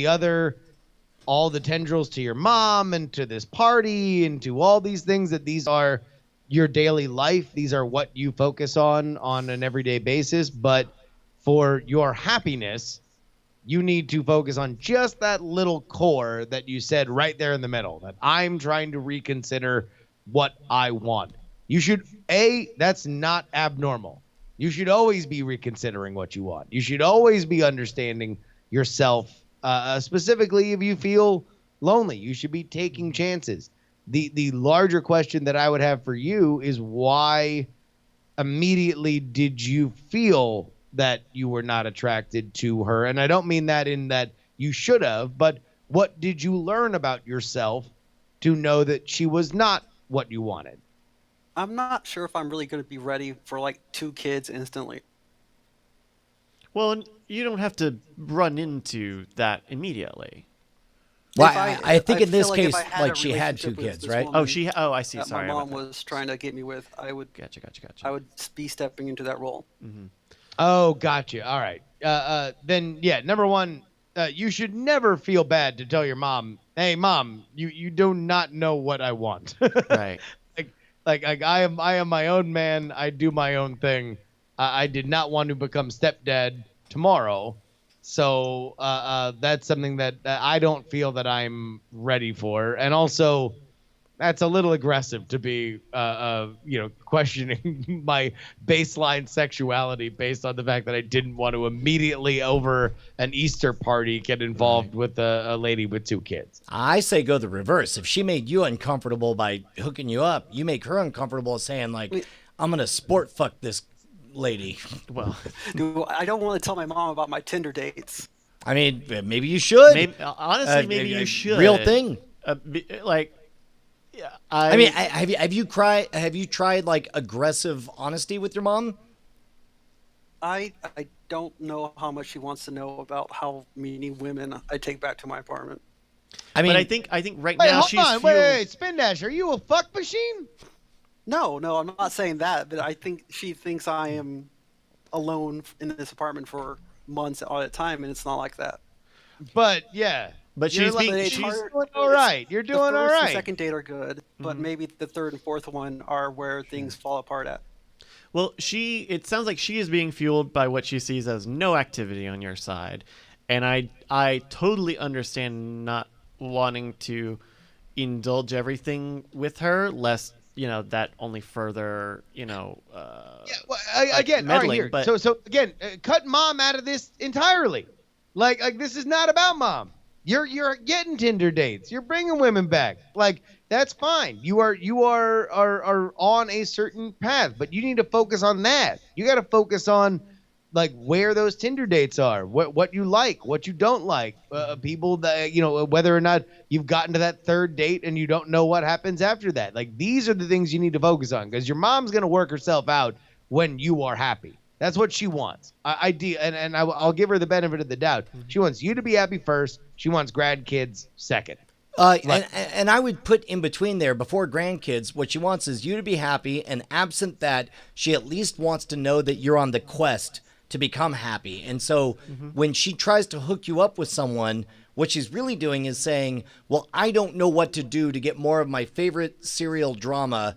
all the tendrils to your mom and to this party and to all these things, that these are your daily life. These are what you focus on an everyday basis. But for your happiness, you need to focus on just that little core that you said right there in the middle, that I'm trying to reconsider what I want. You should, that's not abnormal. You should always be reconsidering what you want. You should always be understanding yourself, specifically if you feel lonely. You should be taking chances. The larger question that I would have for you is, why immediately did you feel that you were not attracted to her? And I don't mean that in that you should have, but what did you learn about yourself to know that she was not what you wanted? I'm not sure if I'm really going to be ready for like 2 kids instantly. Well, you don't have to run into that immediately. Well, If I think in this feel like if case, I had like a she had 2 relationship with kids, this right? woman I see. that Sorry my about mom that. was trying to get me with, I would Gotcha. be stepping into that role. Oh, gotcha. All right. Then, yeah, number one, you should never feel bad to tell your mom, hey, mom, you do not know what I want. Right. Like I am my own man. I do my own thing. I did not want to become stepdad tomorrow. So that's something that I don't feel that I'm ready for, and also that's a little aggressive to be questioning my baseline sexuality based on the fact that I didn't want to immediately over an Easter party get involved with a lady with 2 kids. I say go the reverse. If she made you uncomfortable by hooking you up, you make her uncomfortable saying like, "I'm gonna sport fuck this lady." Well, I don't want to tell my mom about my Tinder dates. I mean, maybe you should. honestly, maybe you should. Real thing. Like, yeah, I mean, have you tried like aggressive honesty with your mom? I don't know how much she wants to know about how many women I take back to my apartment. I mean, but I think right Wait, now hold she's on. Wait, Spin Dash, are you a fuck machine? No, I'm not saying that, but I think she thinks I am alone in this apartment for months at a time, and it's not like that. But yeah. But You're she's like- being But it's she's hard- doing all right. You're doing the all first right. and second date are good, but maybe the third and fourth one are where things fall apart at. well, it sounds like she is being fueled by what she sees as no activity on your side. And I totally understand not wanting to indulge everything with her, lest, that only further, Yeah, well, again, all right, meddling, here. but- So again, cut mom out of this entirely. Like this is not about mom. You're getting Tinder dates. You're bringing women back. Like that's fine. You are on a certain path, but you need to focus on that. You got to focus on like where those Tinder dates are, what you like, what you don't like, people that whether or not you've gotten to that third date and you don't know what happens after that. Like these are the things you need to focus on because your mom's gonna work herself out when you are happy. That's what she wants. I'll give her the benefit of the doubt. She wants you to be happy first. She wants grandkids second. And I would put in between there before grandkids, what she wants is you to be happy, and absent that, she at least wants to know that you're on the quest to become happy. And so when she tries to hook you up with someone, what she's really doing is saying, well, I don't know what to do to get more of my favorite serial drama,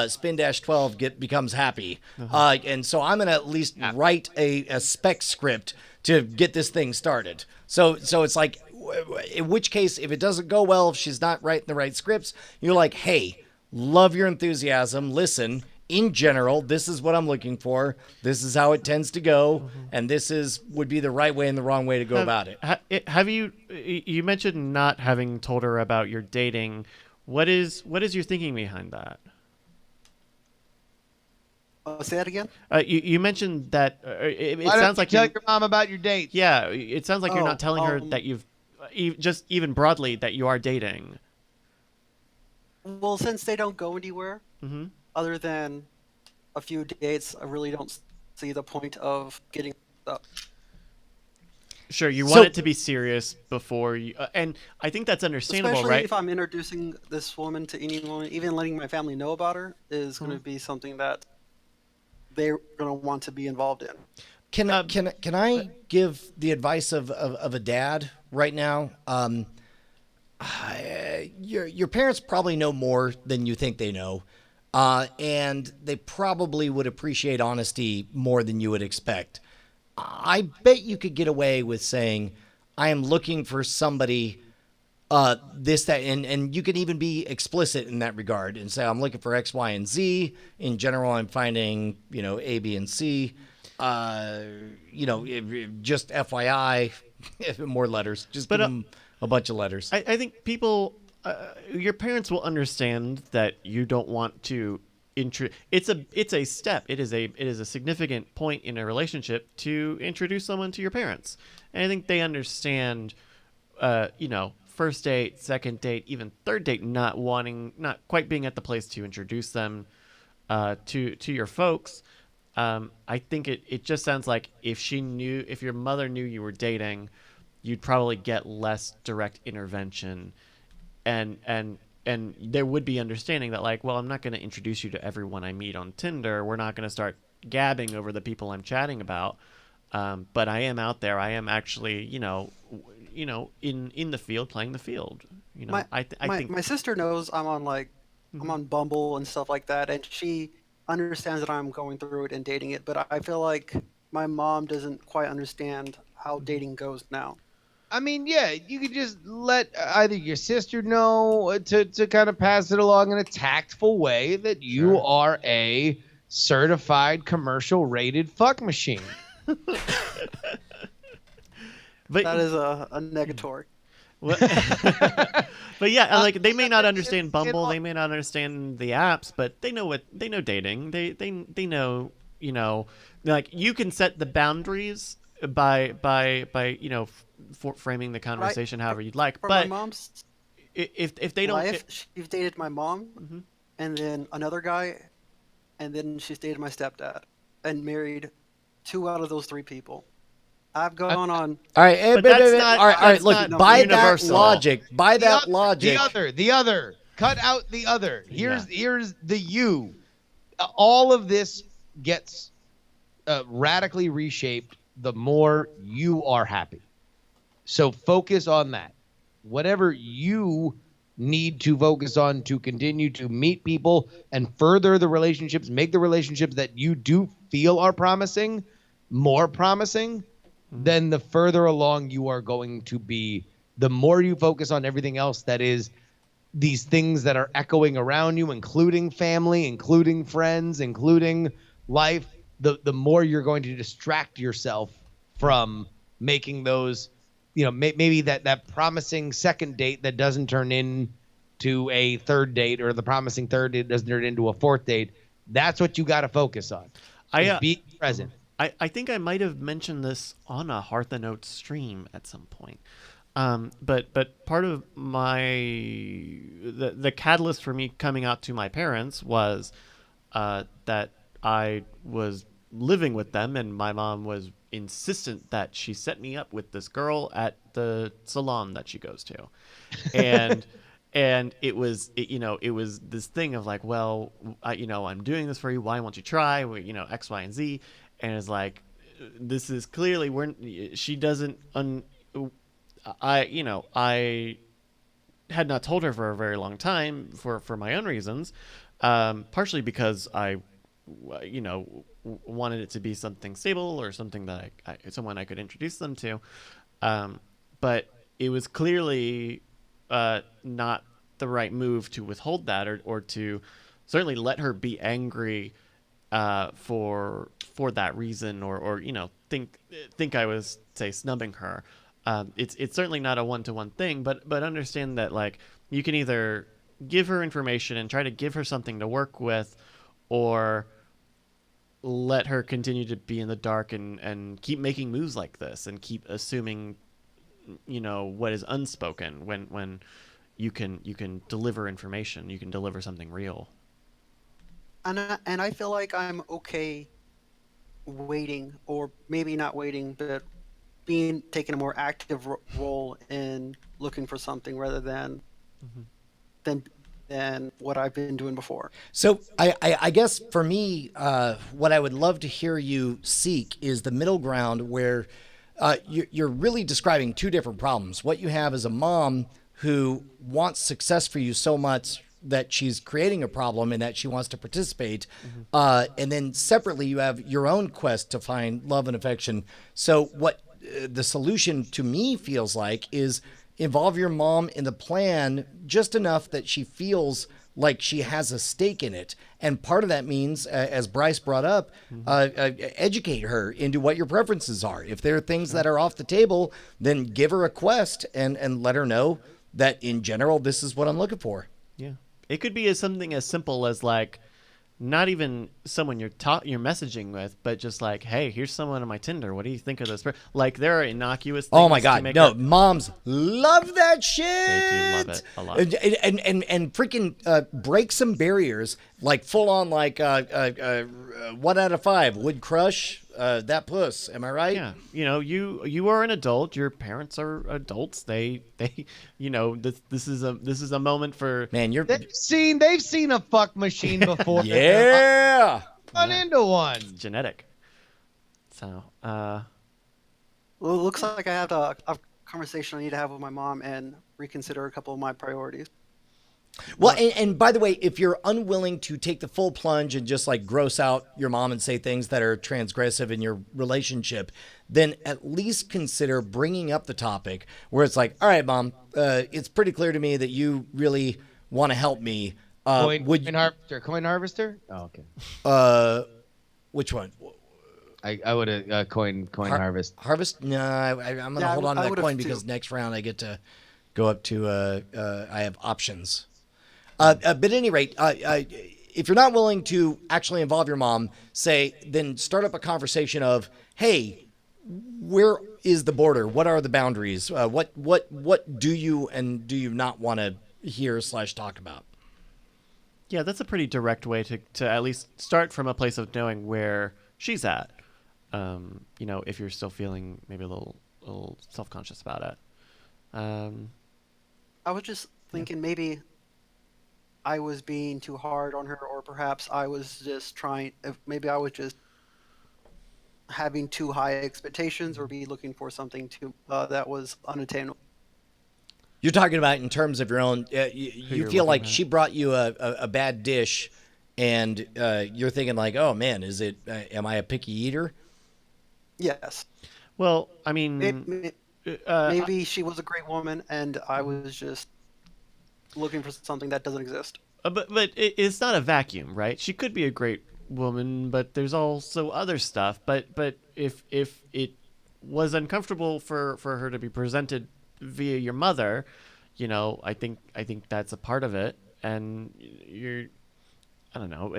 Spin-12 becomes happy. And so I'm going to at least write a spec script to get this thing started. So it's like, in which case, if it doesn't go well, if she's not writing the right scripts, you're like, hey, love your enthusiasm. Listen, in general, this is what I'm looking for. This is how it tends to go. And this would be the right way and the wrong way to go about it. Have you mentioned not having told her about your dating? What is your thinking behind that? Say that again? You mentioned that it Why sounds don't like you tell you're, your mom about your dates? yeah, it sounds like you're Oh, not telling her that you've just even broadly that you are dating. Well, since they don't go anywhere, other than a few dates, I really don't see the point of getting up. Sure, you So- want it to be serious before you, and I think that's understandable, Especially right? if I'm introducing this woman to anyone, even letting my family know about her is going to be something that they're going to want to be involved in. Can I give the advice of a dad right now? Your parents probably know more than you think they know, and they probably would appreciate honesty more than you would expect. I bet you could get away with saying, "I am looking for somebody." This, that, and you can even be explicit in that regard and say, I'm looking for X, Y, and Z. In general, I'm finding, A, B, and C. Just FYI, more letters. Just give them a bunch of letters. I think people, your parents will understand that you don't want to it's a step. It is a significant point in a relationship to introduce someone to your parents, and I think they understand. First date, second date, even third date, not quite being at the place to introduce them to your folks. I think it just sounds like if your mother knew you were dating, you'd probably get less direct intervention, and there would be understanding that, like, well, I'm not going to introduce you to everyone I meet on Tinder. We're not going to start gabbing over the people I'm chatting about. But I am out there. I am actually, in the field, playing the field. I think My sister knows I'm on I'm on Bumble and stuff like that, and she understands that I'm going through it and dating it. But I feel like my mom doesn't quite understand how dating goes now. I mean, yeah, you could just let either your sister know to kind of pass it along in a tactful way that you are a certified commercial rated fuck machine. But That is a negatory. What- but yeah, like they may not it- understand Bumble, it- they may not understand the apps, but they know dating. They know, like you can set the boundaries by framing the But I, conversation for, however you'd like. for my But mom's if they don't, life, she's dated my mom, Mhm. and then another guy, and then she's dated my stepdad, and married 2 out of those 3 people. I've gone on. All right, But that's not- all right, that's look, not by universal. that logic, by The that other, logic, the other. Cut out the other. Yeah. Here's the you. All of this gets radically reshaped the more you are happy. So focus on that. Whatever you need to focus on to continue to meet people and further the relationships, make the relationships that you do feel are promising more promising, then the further along you are going to be. The more you focus on everything else that is these things that are echoing around you, including family, including friends, including life, the more you're going to distract yourself from making those, maybe that promising second date that doesn't turn into a third date, or the promising third date doesn't turn into a fourth date. That's what you got to focus on. Is being present. I think I might have mentioned this on a Hearth and Oats stream at some point. But part of the catalyst for me coming out to my parents was that I was living with them, and my mom was insistent that she set me up with this girl at the salon that she goes to, and it was it was this thing of like, well, I'm doing this for you. Why won't you try? X, Y, and Z, and it's like, this is clearly she doesn't I had not told her for a very long time for my own reasons, partially because I wanted it to be something stable or something that someone I could introduce them to, but it was clearly not the right move to withhold that, or to certainly let her be angry for that reason, or think I was, say, snubbing her. It's certainly not a one-to-one thing, but understand that, like, you can either give her information and try to give her something to work with, or let her continue to be in the dark and keep making moves like this and keep assuming what is unspoken, when you can deliver information, you can deliver something real. And I feel like I'm okay waiting, or maybe not waiting, but taking a more active role in looking for something rather than than what I've been doing before. So I guess for me, what I would love to hear you seek is the middle ground where you're really describing two different problems. What you have is a mom who wants success for you so much that she's creating a problem and that she wants to participate. And then separately, you have your own quest to find love and affection. So what the solution to me feels like is involve your mom in the plan just enough that she feels like she has a stake in it. And part of that means, as Bryce brought up, educate her into what your preferences are. If there are things that are off the table, then give her a quest and let her know that in general, this is what I'm looking for. Yeah. It could be something as simple as, like, not even someone you're messaging with, but just like, hey, here's someone on my Tinder. What do you think of this? Like, there are innocuous things. Oh my God! No, moms love that shit. They do love it a lot. And freaking break some barriers, like full on, like 1 out of 5 would crush that puss. Am I right? Yeah, you are an adult. Your parents are adults. They this is a moment for, Man, They've seen a fuck machine before. yeah. Run into one. genetic. So, Well, it looks like I have a conversation I need to have with my mom and reconsider a couple of my priorities. Well, and by the way, if you're unwilling to take the full plunge and just like gross out your mom and say things that are transgressive in your relationship, then at least consider bringing up the topic where it's like, all right, mom, it's pretty clear to me that you really want to help me. Coin harvester? Oh, okay. Which one? I would have coin harvest. Harvest? No, I'm going to hold on to that coin because next round I get to go up to, I have options. But at any rate, if you're not willing to actually involve your mom, then start up a conversation of, hey, where is the border? What are the boundaries? What do you and do you not want to hear / talk about? Yeah, that's a pretty direct way to at least start from a place of knowing where she's at. If you're still feeling maybe a little self-conscious about it. I was just thinking maybe I was being too hard on her, or perhaps I was just maybe I was just having too high expectations or be looking for something that was unattainable. You're talking about in terms of your own, you feel like she brought you a bad dish and you're thinking like, oh man, am I a picky eater? Yes. Well, I mean, maybe she was a great woman and I was just looking for something that doesn't exist. But it's not a vacuum, right? She could be a great woman, but there's also other stuff. But if it was uncomfortable for her to be presented via your mother, I think that's a part of it. And I don't know.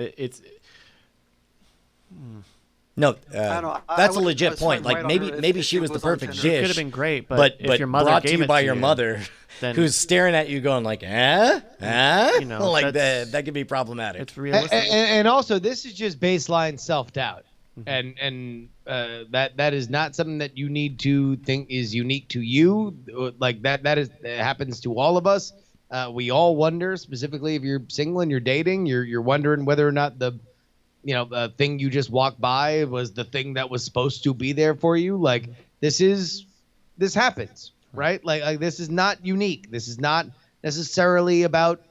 No, I don't know. that's a legit point. Like maybe she was the perfect dish. It could have been great, but if your mother brought gave to you it by to your you, mother, then who's staring at you, going like, like that's- that could be problematic. it's realistic. And also, this is just baseline self-doubt, and that is not something that you need to think is unique to you. Like that happens to all of us. We all wonder, specifically if you're single and you're dating, you're wondering whether or not the thing you just walked by was the thing that was supposed to be there for you. Like this happens, right? Like this is not unique. This is not necessarily about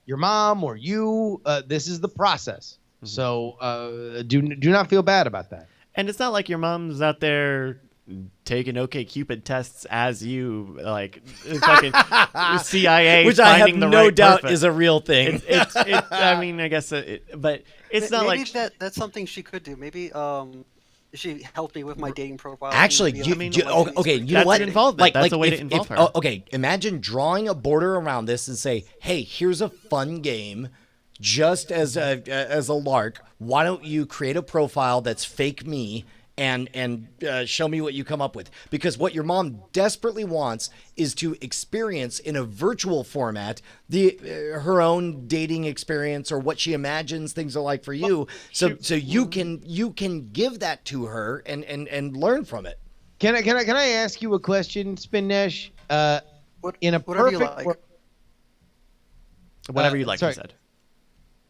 your mom or you. This is the process. So do not feel bad about that. And it's not like your mom's out there taking OkCupid tests as you, like fucking CIA, which I have finding the no right doubt perfect. is a real thing. I mean, I guess, but it's not maybe like that's something she could do. Maybe she helped me with my dating profile. Actually, Maybe you know that's what? an involvement. That's a way to involve her. Okay, imagine drawing a border around this and say, hey, here's a fun game. Just as a lark, why don't you create a profile that's fake me and show me what you come up with? Because what your mom desperately wants is to experience in a virtual format her own dating experience or what she imagines things are like for you. So you can give that to her and learn from it. Can I ask you a question, Spinesh? In a whatever you perfect like. whatever you like, sorry. you said.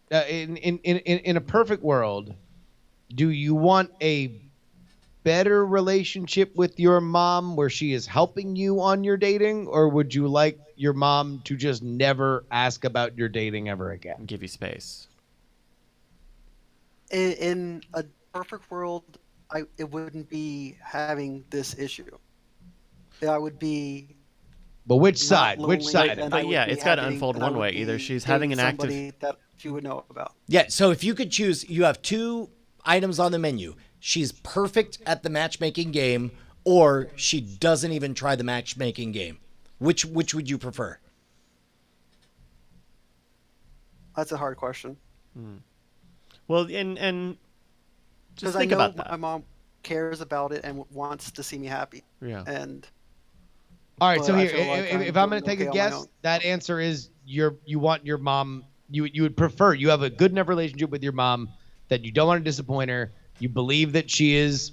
In a perfect world, do you want a better relationship with your mom where she is helping you on your dating, or would you like your mom to just never ask about your dating ever again? Give you space. In a perfect world, it wouldn't be having this issue. I would be. But which not side? Which lonely, side? and But I would yeah, be it's gotta having- unfold and I one would way. Either be she's having dating an active- somebody that you would know about. Yeah, so if you could choose, you have two items on the menu. She's perfect at the matchmaking game, or she doesn't even try the matchmaking game. Which would you prefer? That's a hard question. Well, and just Because I think know about that. my mom cares about it and wants to see me happy. Yeah. And All right, But so I here, feel like if I'm I'm going to doing take okay a on my guess, own. that answer is you want your mom. You would prefer, you have a good enough relationship with your mom that you don't want to disappoint her. You believe that she is,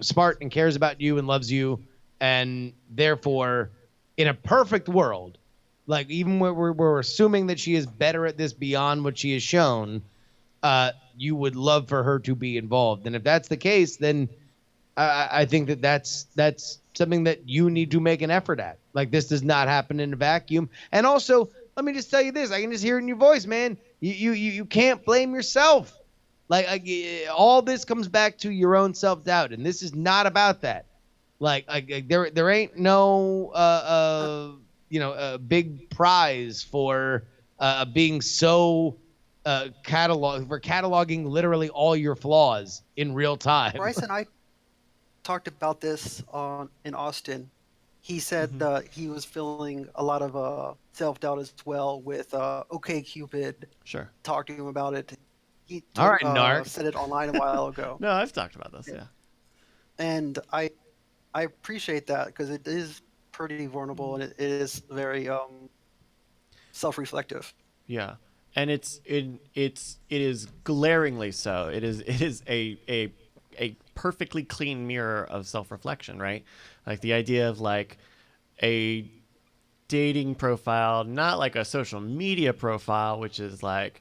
smart and cares about you and loves you, and therefore, in a perfect world, like even where we're assuming that she is better at this beyond what she has shown, you would love for her to be involved. And if that's the case, then I think that's something that you need to make an effort at. Like, this does not happen in a vacuum. And also, let me just tell you this: I can just hear it in your voice, man. You can't blame yourself. All this comes back to your own self-doubt, and this is not about that. There ain't no big prize for being so cataloging literally all your flaws in real time. Bryce and I talked about this in Austin. He said he was feeling a lot of self-doubt as well with OkCupid. Sure. Talked to him about it. He All right, Narc. said it online a while ago. No, I've talked about this. Yeah. And I appreciate that because it is pretty vulnerable and it is very self-reflective. Yeah, and it is glaringly so. It is a perfectly clean mirror of self-reflection, right? Like the idea of like a dating profile, not like a social media profile, which is like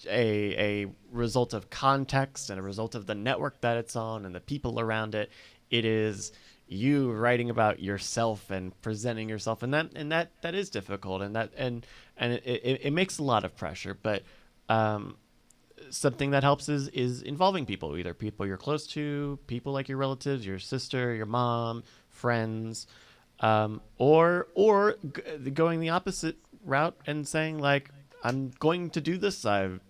a result of context and a result of the network that it's on and the people around it. It is you writing about yourself and presenting yourself, and that is difficult, and it makes a lot of pressure. But something that helps is involving people, either people you're close to, people like your relatives, your sister, your mom, friends, or going the opposite route and saying like, I'm going to do this. I'm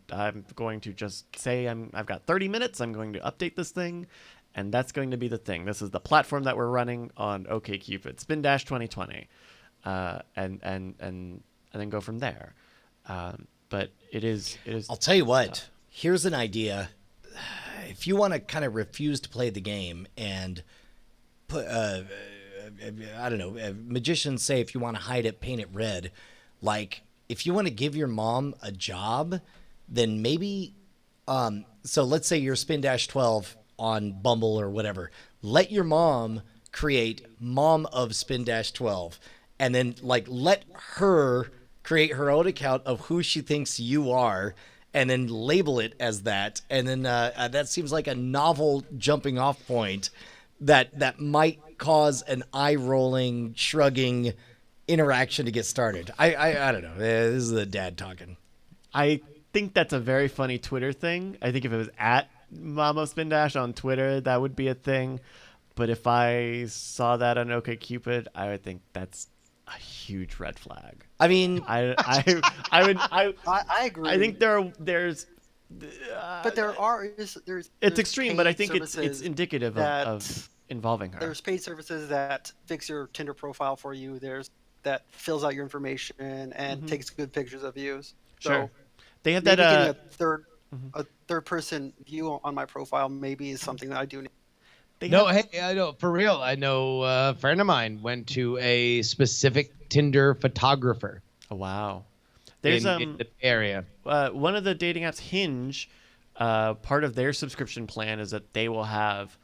going to just say I've got 30 minutes. I'm going to update this thing, and that's going to be the thing. This is the platform that we're running on OkCupid, Spin-2020, and then go from there. But it is. I'll tell you what. Here's an idea. If you want to kind of refuse to play the game and put, I don't know, magicians say if you want to hide it, paint it red. Like, if you want to give your mom a job, then maybe, so let's say you're Spin-12 on Bumble or whatever. Let your mom create Mom of Spin-12 and then like let her create her own account of who she thinks you are and then label it as that. And then that seems like a novel jumping off point that might cause an eye-rolling, shrugging interaction to get started. I don't know. This is the dad talking. I think that's a very funny Twitter thing. I think if it was at Mama Spindash on Twitter, that would be a thing. But if I saw that on OkCupid, I would think that's a huge red flag. I mean, I agree. I think there's but there's it's extreme, but I think it's services indicative of involving her. There's paid services that fix your Tinder profile for you. There's that fills out your information and takes good pictures of you. So Sure. They have maybe that getting a third person view on my profile maybe is something that I do need. Hey, I know for real. I know a friend of mine went to a specific Tinder photographer. Oh, wow. There's in the area. One of the dating apps, Hinge, part of their subscription plan is that they will have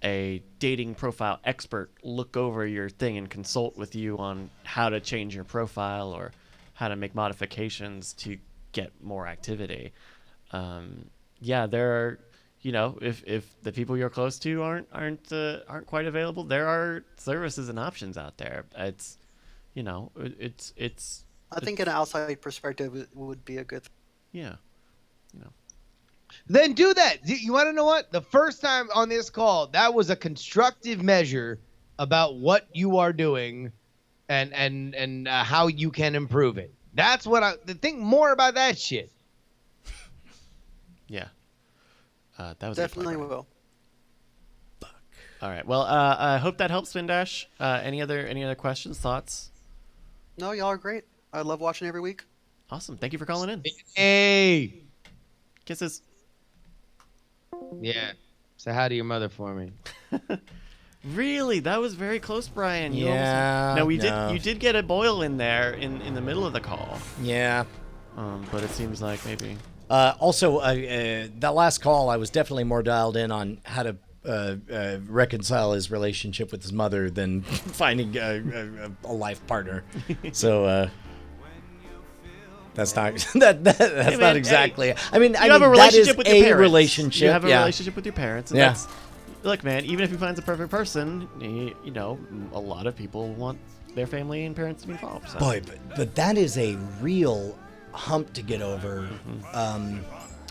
a dating profile expert look over your thing and consult with you on how to change your profile or how to make modifications to get more activity. Yeah, there are, if the people you're close to aren't quite available, there are services and options out there. It's, I think an outside perspective would be a good thing. Yeah. Then do that. You want to know what? The first time on this call, that was a constructive measure about what you are doing and how you can improve it. That's what think more about that shit. Yeah. That was Definitely will. All right. Well, I hope that helps, Spindash. Any other questions, thoughts? No, y'all are great. I love watching every week. Awesome. Thank you for calling in. Hey. Kisses. Yeah. Say hi to your mother for me. Really? That was very close, Brian. You Yeah. You did get a boil in there in the middle of the call. Yeah. But it seems like maybe. Also, that last call, I was definitely more dialed in on how to reconcile his relationship with his mother than finding a life partner. So that's not that's not exactly. I mean, You have a relationship with your parents. relationship. You have a yeah. relationship with your parents. And Yeah. That's, look, man, even if he finds a perfect person, you know, a lot of people want their family and parents to be involved. So. Boy, but that is a real hump to get over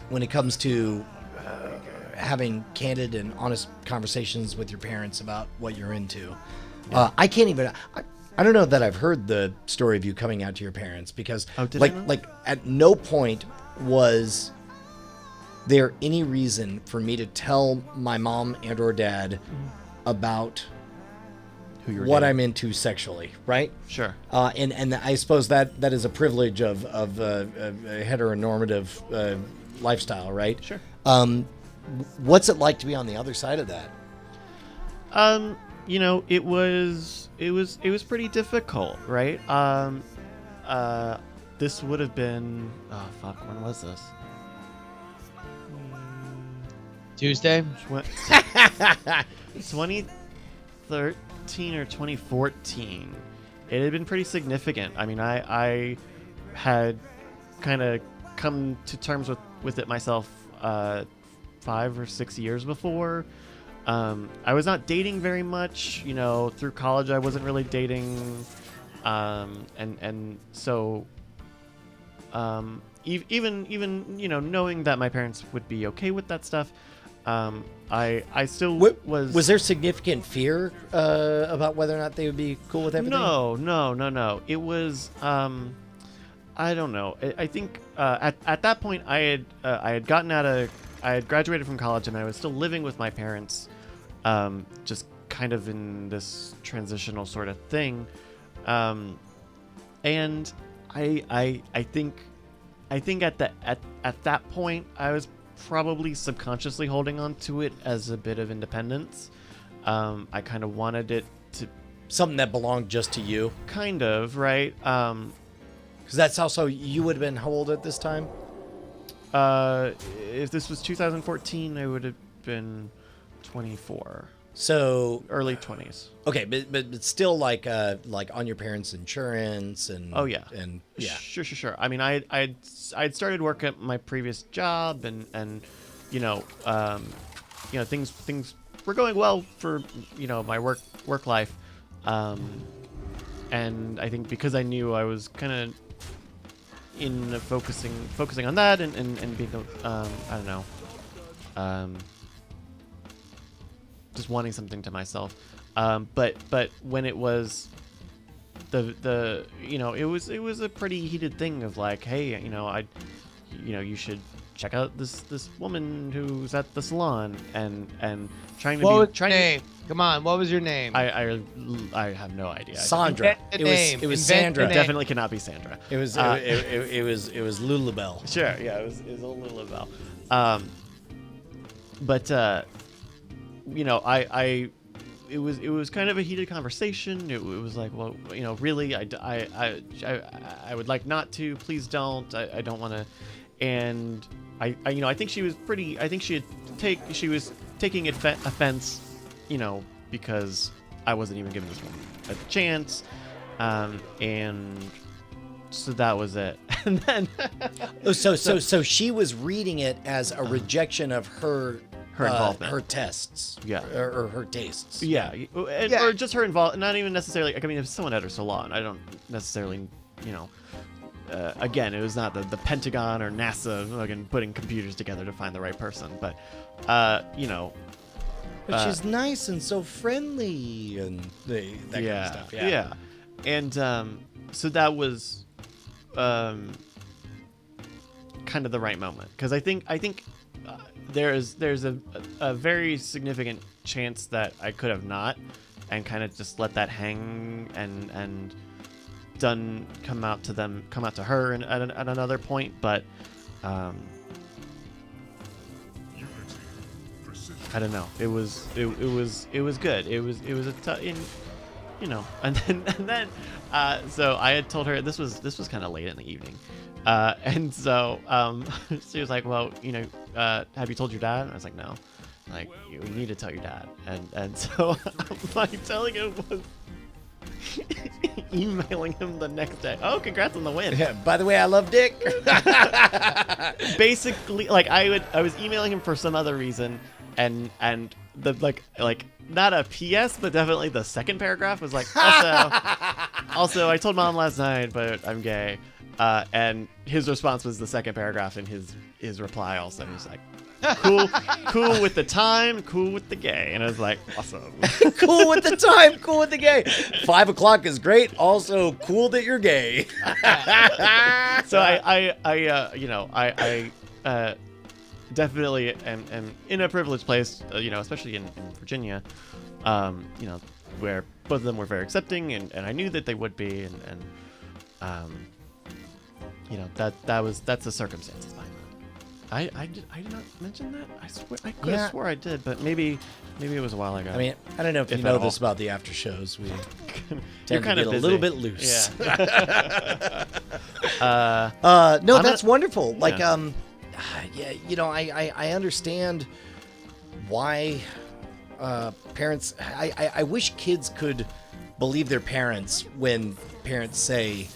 when it comes to having candid and honest conversations with your parents about what you're into. I can't even. I don't know that I've heard the story of you coming out to your parents because, like at no point was there any reason for me to tell my mom and or dad about Who you're what dating. I'm into sexually, right? Sure. And I suppose that is a privilege of a heteronormative lifestyle, right? Sure. What's it like to be on the other side of that? You know, it was pretty difficult, right? This would have been when was this? Tuesday. 2013 or 2014. It had been pretty significant. I mean, I had kind of come to terms with it myself 5 or 6 years before. I was not dating very much, you know, through college I wasn't really dating, and so even you know, knowing that my parents would be okay with that stuff, I still was there significant fear about whether or not they would be cool with everything? No. It was I don't know. I think at that point I had graduated from college and I was still living with my parents, just kind of in this transitional sort of thing, and I think at that point I was probably subconsciously holding on to it as a bit of independence. I kind of wanted it to Something that belonged just to you? kind of, right? Because that's also, you would have been how old at this time? If this was 2014, I would have been 24, So, early 20s. okay, but still like on your parents' insurance and Oh yeah, and yeah. Sure. I mean, I'd started work at my previous job, and you know, things were going well for, you know, my work life, and I think because I knew I was kind of in focusing on that and being I don't know, just wanting something to myself, but when it was the you know, it was a pretty heated thing of like, hey, you know, you should check out this woman who's at the salon, and trying to What was be your trying name? Come on, what was your name? I have no idea. Sandra. Invent the It was name. it was Invent the Sandra. It name. definitely cannot be Sandra. It was it was Lulabelle. Sure, yeah, it was a little about. But you know, it was kind of a heated conversation. It was like, well, you know, really, I would like not to. Please don't. I don't want to. And I you know, I think she was pretty. I think she was taking offense, you know, because I wasn't even giving this woman a chance, and so that was it. And then So she was reading it as a rejection of her involvement, her tests, Yeah. or her tastes. yeah, Yeah. or just her involved. Not even necessarily. I mean, if someone at her salon, I don't necessarily, you know. Again, it was not the Pentagon or NASA fucking putting computers together to find the right person, but you know. But she's nice and so friendly and that kind of stuff. Yeah. And so that was kind of the right moment, because I think there's a very significant chance that I could have not, and kind of just let that hang and come out to her and at another point, but I don't know. It was good. It was you know, and then so I had told her this was kind of late in the evening, and so she was like, well, you know, have you told your dad? And I was like, no. Like, you need to tell your dad, and so I'm like telling him was emailing him the next day. Oh, congrats on the win. Yeah. By the way, I love dick. Basically, like I was emailing him for some other reason, and the like not a PS, but definitely the second paragraph was like, also I told mom last night, but I'm gay. And his response was the second paragraph, and his reply also was like, cool with the time, cool with the gay. And I was like, awesome. Cool with the time, cool with the gay. 5 o'clock is great. Also, cool that you're gay. So I definitely am in a privileged place, especially in Virginia, where both of them were very accepting, and I knew that they would be, that's the circumstances behind that. I did not mention that. I swear I could have swore I did, but maybe it was a while ago. I mean, I don't know if you know this about the after shows. We tend to kind get of a little bit loose. Yeah. No, that's wonderful. Like, Yeah. I understand why parents. I wish kids could believe their parents when parents say,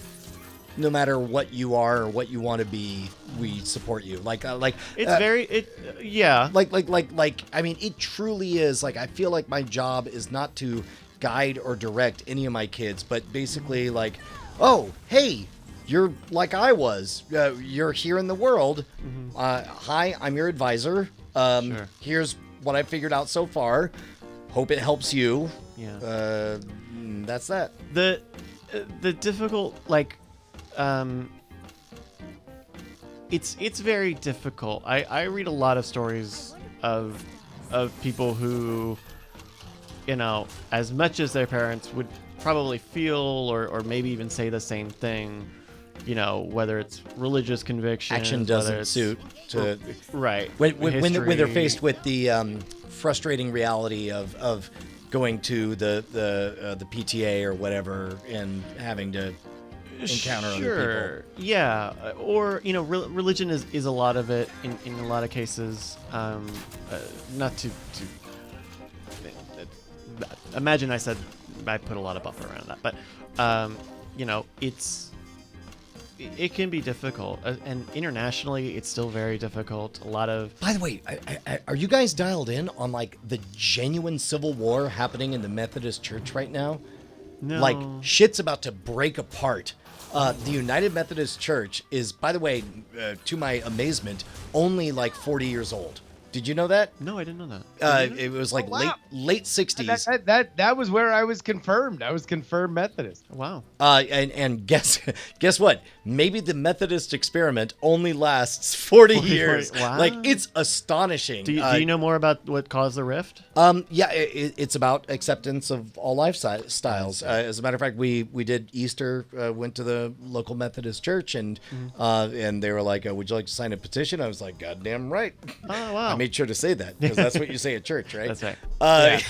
no matter what you are or what you want to be, we support you. Like I mean, it truly is. Like, I feel like my job is not to guide or direct any of my kids, but basically like, oh, hey, you're like I was. You're here in the world. Hi, I'm your advisor. Sure. Here's what I figured out so far. Hope it helps you. Yeah. That's that. The difficult, it's very difficult. I read a lot of stories of people who, as much as their parents would probably feel or maybe even say the same thing, whether it's religious conviction, Action doesn't suit to right when they're faced with the frustrating reality of going to the PTA or whatever and having to encounter other people. Yeah, or religion is a lot of it in a lot of cases. Not to imagine I put a lot of buffer around that, but it can be difficult, and internationally it's still very difficult. A lot of. By the way, are you guys dialed in on like the genuine civil war happening in the Methodist Church right now? No. Like, shit's about to break apart. The United Methodist Church is, by the way, to my amazement, only like 40 years old. Did you know that? No, I didn't know that. It was like wow. late 60s. That was where I was confirmed. I was confirmed Methodist. Wow. And guess what? Maybe the Methodist experiment only lasts 40 years. Wow. Like, it's astonishing. Do you know more about what caused the rift? Yeah, it's about acceptance of all lifestyles. As a matter of fact, we did Easter, went to the local Methodist church, and they were like, "Would you like to sign a petition?" I was like, "Goddamn right!" Oh wow. I made sure to say that because that's what you say at church, right? That's right. I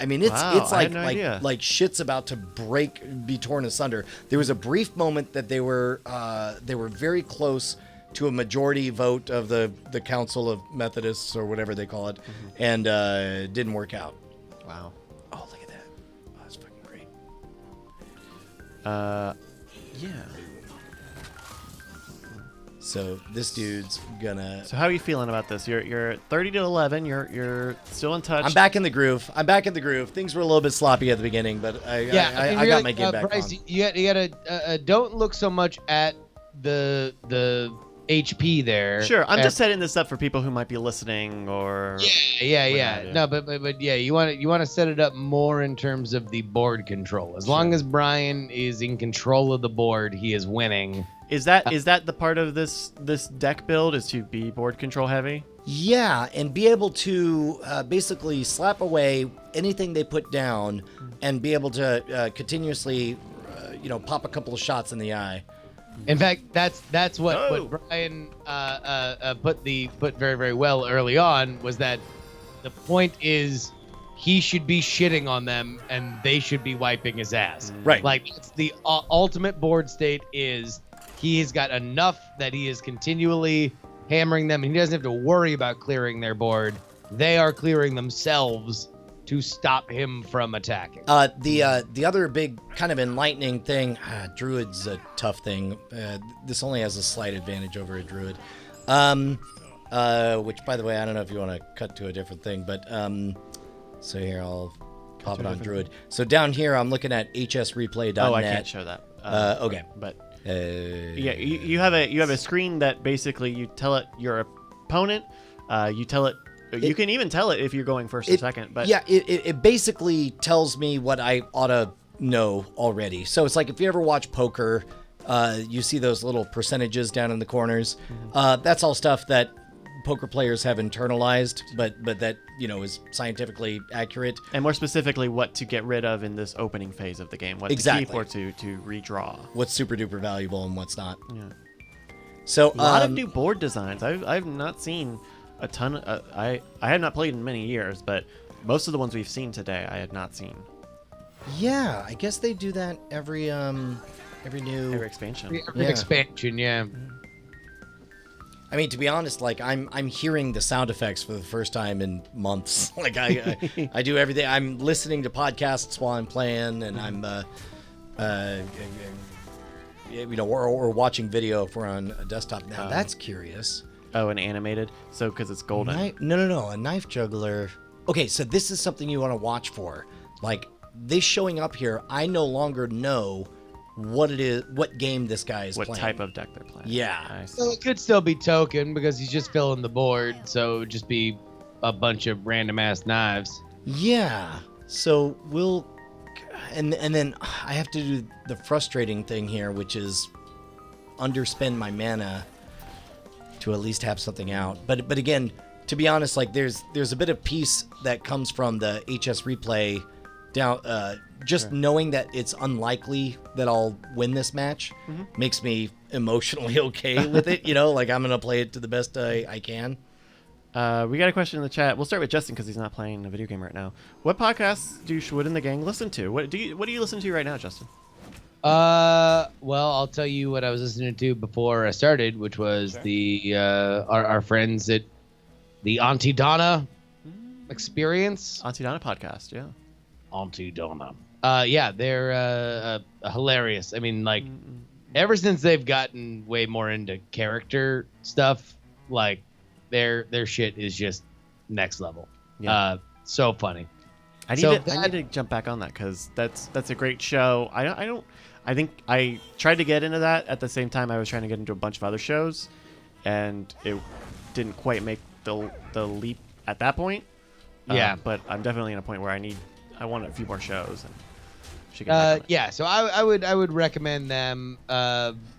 mean, it's Wow, it's I like had no idea. like shit's about to be torn asunder. There was a brief moment that they were very close to a majority vote of the Council of Methodists or whatever they call it, and it didn't work out. Wow. Oh, look at that! Oh, that's fucking great. Yeah. So this dude's gonna. So how are you feeling about this? You're 30 to 11. You're still in touch. I'm back in the groove. Things were a little bit sloppy at the beginning, but I got my game back Bryce, on. you gotta don't look so much at the HP there. Sure, I'm just setting this up for people who might be listening or. Yeah. No, but yeah, you want to set it up more in terms of the board control. As long as Brian is in control of the board, he is winning. Is that the part of this deck build is to be board control heavy? Yeah, and be able to basically slap away anything they put down, and be able to continuously, pop a couple of shots in the eye. In fact, that's what Brian put very, very well early on, was that the point is he should be shitting on them and they should be wiping his ass. Right. Like, it's the ultimate board state is he has got enough that he is continually hammering them, and he doesn't have to worry about clearing their board. They are clearing themselves to stop him from attacking. The other big kind of enlightening thing, Druid's a tough thing. This only has a slight advantage over a Druid. which, by the way, I don't know if you want to cut to a different thing, but so here I'll pop it on Druid. So down here, I'm looking at hsreplay.net. Oh, I can't show that. Okay. But Yeah, you have a screen that basically you tell it your opponent. You tell it. You can even tell it if you're going first or second. But yeah, it basically tells me what I ought to know already. So it's like if you ever watch poker, you see those little percentages down in the corners. That's all stuff that poker players have internalized, but that is scientifically accurate. And more specifically, what to get rid of in this opening phase of the game, what Exactly. to keep or to redraw. What's super duper valuable and what's not. Yeah. So A lot of new board designs. I've not seen a ton. I have not played in many years, but most of the ones we've seen today, I had not seen. Yeah, I guess they do that every new Every expansion. Yeah. Expansion, yeah. I mean, to be honest, like I'm hearing the sound effects for the first time in months. Like I do everything. I'm listening to podcasts while I'm playing, and I'm or watching video if we're on a desktop. Now that's curious. Oh, and animated. So because it's golden. No, a knife juggler. Okay, so this is something you want to watch for. Like this showing up here, I no longer know what it is, what game this guy is What playing. type of deck they're playing. Yeah. I see. So it could still be token because he's just filling the board, so it would just be a bunch of random ass knives. Yeah. So we'll, and then I have to do the frustrating thing here, which is underspend my mana to at least have something out. But again, to be honest, like there's a bit of peace that comes from the HS replay down. Just Sure. knowing that it's unlikely that I'll win this match makes me emotionally okay with it. Like I'm gonna play it to the best I can. We got a question in the chat. We'll start with Justin because he's not playing a video game right now. What podcasts do Schwood and the gang listen to? What do you listen to right now, Justin? Well, I'll tell you what I was listening to before I started, which was the our friends at the Auntie Donna Experience. Auntie Donna podcast, yeah. Auntie Donna. Yeah, they're hilarious. I mean, like, ever since they've gotten way more into character stuff, like their shit is just next level. Yeah. So funny. I need So to jump back on that because that's a great show. I think I tried to get into that at the same time I was trying to get into a bunch of other shows, and it didn't quite make the leap at that point. Yeah. But I'm definitely in a point where I want a few more shows and should get back on it. Yeah, so I would recommend them.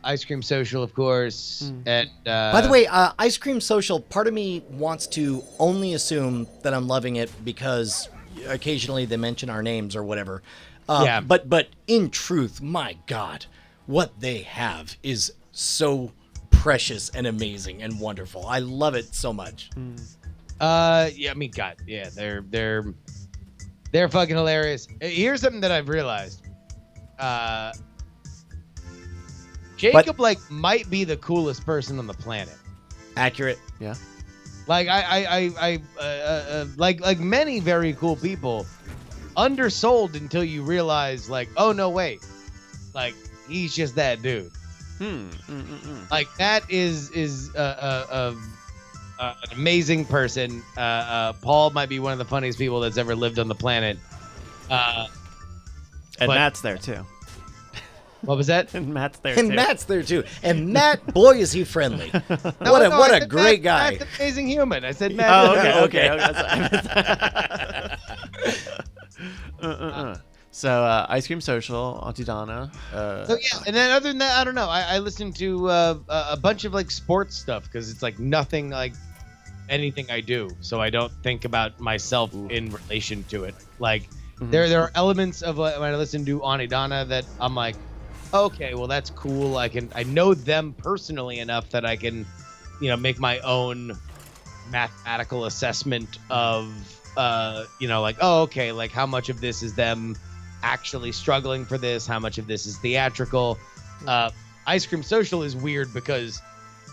Ice Cream Social, of course, and By the way, Ice Cream Social, part of me wants to only assume that I'm loving it because occasionally they mention our names or whatever. Yeah. But in truth, my God, what they have is so precious and amazing and wonderful. I love it so much. yeah, I mean, God, yeah, they're fucking hilarious. Here's something that I've realized. Jacob might be the coolest person on the planet. Accurate. Yeah. Like I like many very cool people, undersold until you realize like, oh no, wait, like he's just that dude. Like that is an amazing person. Paul might be one of the funniest people that's ever lived on the planet. And but- Matt's there too. What was that? And Matt's there And too. Matt's there too. And Matt, boy, is he friendly. What I a said great guy. Matt's an amazing human. I said Matt. Oh, okay. So, Ice Cream Social, Auntie Donna. So yeah, and then other than that, I don't know. I listen to a bunch of like sports stuff because it's like nothing like anything I do, so I don't think about myself in relation to it. Like there are elements of when I listen to Auntie Donna that I'm like, okay, well that's cool. I know them personally enough that I can, make my own mathematical assessment of like, oh, okay, like how much of this is them actually struggling for this, how much of this is theatrical. Ice Cream Social is weird because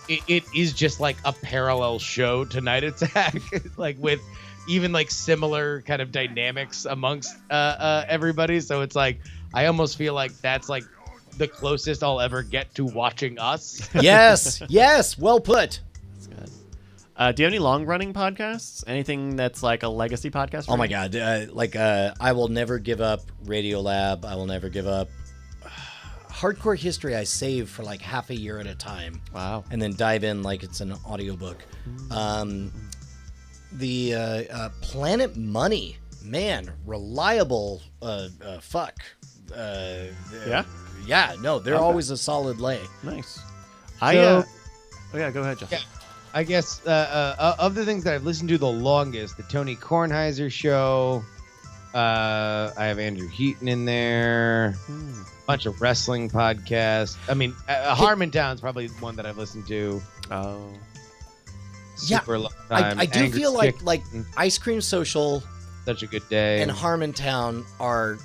it is just like a parallel show to Night Attack, like with even like similar kind of dynamics amongst everybody. So it's like I almost feel like that's like the closest I'll ever get to watching us. Yes, well put. That's good. Do you have any long-running podcasts? Anything that's like a legacy podcast? Oh my God. I will never give up Radiolab. I will never give up Hardcore History. I save for like half a year at a time. Wow. And then dive in like it's an audiobook. The Planet Money, man, reliable. Fuck. Yeah? Yeah. No, they're Okay. always a solid lay. Nice. So- Oh yeah, go ahead, Justin. Yeah. I guess of the things that I've listened to the longest, the Tony Kornheiser show. I have Andrew Heaton in there. Bunch of wrestling podcasts. I mean, Harmontown's probably one that I've listened to. Oh. Super long time. I do Angry feel like Chicken, Ice Cream Social such a good day. and Harmontown are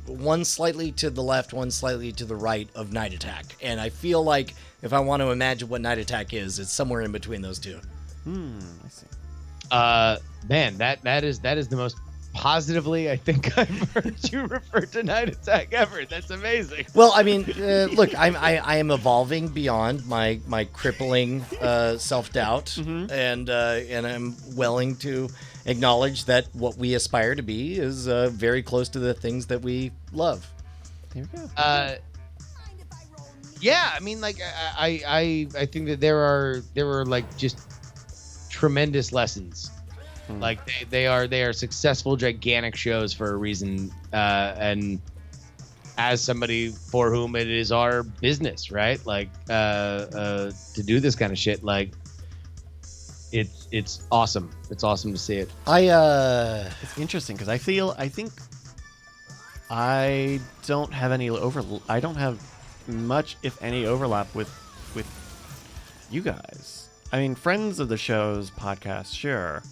one slightly to the left, one slightly to the right of Night Attack, and I feel like if I want to imagine what Night Attack is, it's somewhere in between those two. I see. Man, that is the most positively I think I've heard you refer to Night Attack ever. That's amazing. Well, I mean, look, I am evolving beyond my crippling self doubt, and I'm willing to acknowledge that what we aspire to be is very close to the things that we love. Here we go. Yeah, I mean, like I think that there are like just tremendous lessons. Like they are successful, gigantic shows for a reason, and as somebody for whom it is our business, right? Like to do this kind of shit, like it's awesome. It's awesome to see it. It's interesting because I think I don't have any I don't have much, if any, overlap with you guys. I mean, friends of the show's podcast, sure,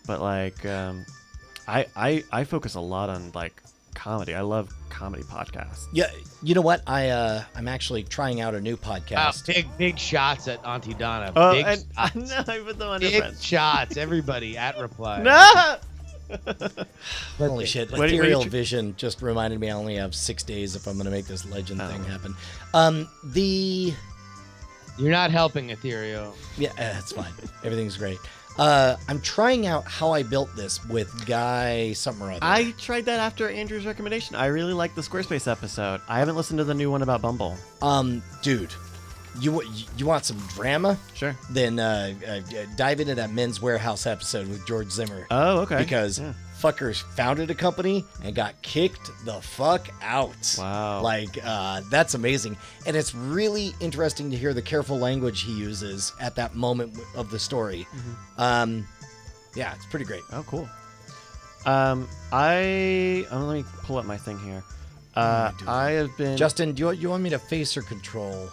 but like I focus a lot on like comedy. I love comedy podcasts. Yeah, you know what? I'm actually trying out a new Wow, podcast. big shots at Auntie Donna. Oh, Big and shots. no, I put them on your Big friends. shots. Everybody at reply. No. Holy shit! What do you- Ethereal Vision just reminded me I only have 6 days if I'm going to make this legend Oh. thing happen. You're not helping, Ethereal. Yeah, it's fine. Everything's great. I'm trying out How I Built This with Guy something or other. I tried that after Andrew's recommendation. I really liked the Squarespace episode. I haven't listened to the new one about Bumble. Dude, you want some drama? Sure. Then dive into that Men's Warehouse episode with George Zimmer. Oh, okay. Because Yeah. fuckers founded a company and got kicked the fuck out. Wow. Like, that's amazing. And it's really interesting to hear the careful language he uses at that moment of the story. Yeah, it's pretty great. Oh, cool. Let me pull up my thing here. I have been Justin, do you want me to face or control?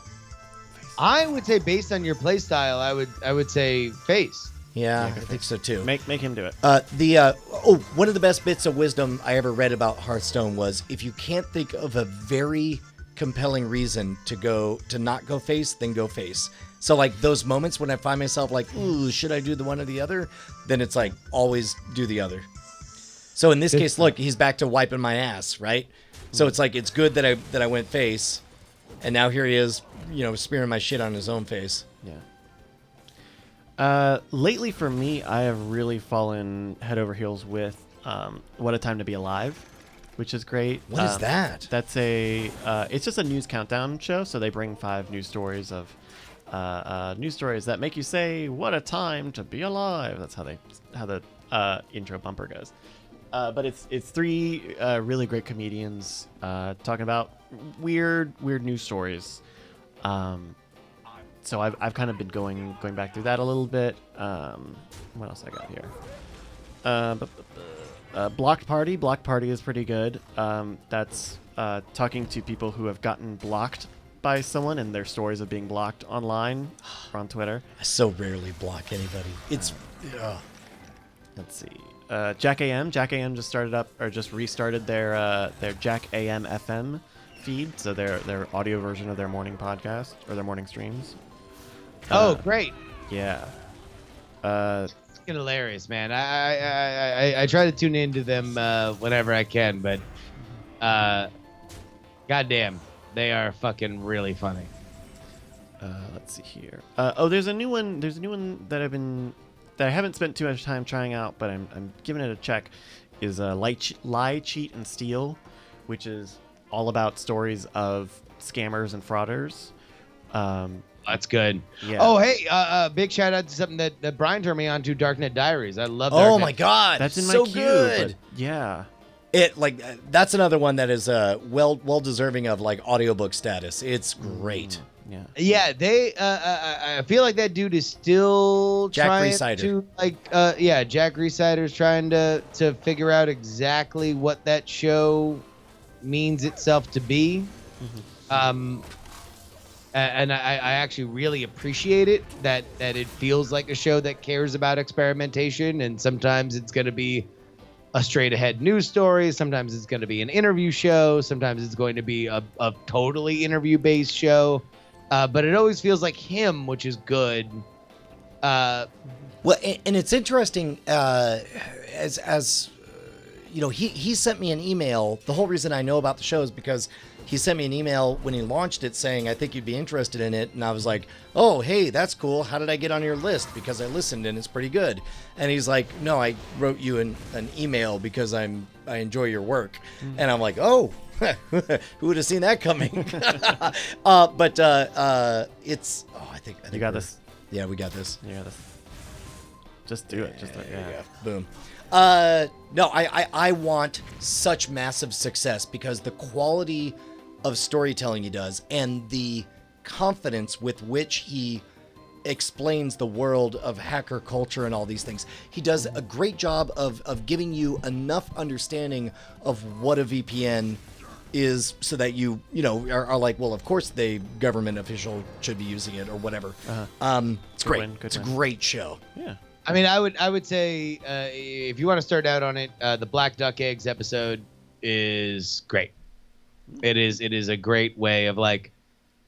I would say based on your play style, I would say face. Yeah, I good think so too. make him do it. One of the best bits of wisdom I ever read about Hearthstone was if you can't think of a very compelling reason to not go face, then go face. So like those moments when I find myself like, ooh, should I do the one or the other? Then it's like always do the other. So in this case, look, he's back to wiping my ass, right? So it's like it's good that I went face, and now here he is, smearing my shit on his own face. Yeah. Lately for me, I have really fallen head over heels with What a Time to Be Alive, which is great. What is that? That's it's just a news countdown show. So they bring 5 news stories of news stories that make you say, "What a time to be alive." That's how the intro bumper goes. But it's 3 really great comedians talking about weird news stories. So I've kind of been going back through that a little bit. What else I got here? Blocked Party. Blocked Party is pretty good. That's talking to people who have gotten blocked by someone and their stories of being blocked online or on Twitter. I so rarely block anybody. It's Let's see. Jack AM. Jack AM just restarted their Jack AM FM feed, so their audio version of their morning podcast or their morning streams. Oh, great. Yeah. It's fucking hilarious, man. I try to tune into them whenever I can, but goddamn, they are fucking really funny. Let's see here. There's a new one. There's a new one that I haven't spent too much time trying out, but I'm giving it a check. Is Lie, Cheat, and Steal, which is all about stories of scammers and frauders. That's good. Yeah. Oh, hey, big shout out to something that Brian turned me on to, Darknet Diaries. I love Darknet. Oh my God, That's in my so queue. good. But yeah. It that's another one that is well deserving of like audiobook status. It's great. Yeah. Yeah, they. I feel like that dude is still Jack trying Resider. to Jack Resider's trying to figure out exactly what that show means itself to be. And I actually really appreciate it that it feels like a show that cares about experimentation, and sometimes it's going to be a straight ahead news story, sometimes it's going to be an interview show, sometimes it's going to be a totally interview based show, but it always feels like him, which is good. Well, and it's interesting as you know, he sent me an email. The whole reason I know about the show is because he sent me an email when he launched it saying, I think you'd be interested in it. And I was like, oh, hey, that's cool. How did I get on your list? Because I listened and it's pretty good. And he's like, no, I wrote you an email because I enjoy your work. And I'm like, oh, who would have seen that coming? But it's, I think You got this. Yeah, we got this. You got this. Just do it. Just yeah. Boom. No, I want such massive success because the quality of storytelling he does and the confidence with which he explains the world of hacker culture and all these things. He does a great job of giving you enough understanding of what a VPN is so that you are like, well, of course the government official should be using it or whatever. It's great. It's a great show. Yeah. I mean, I would say if you want to start out on it, the Black Duck Eggs episode is great. It is a great way of like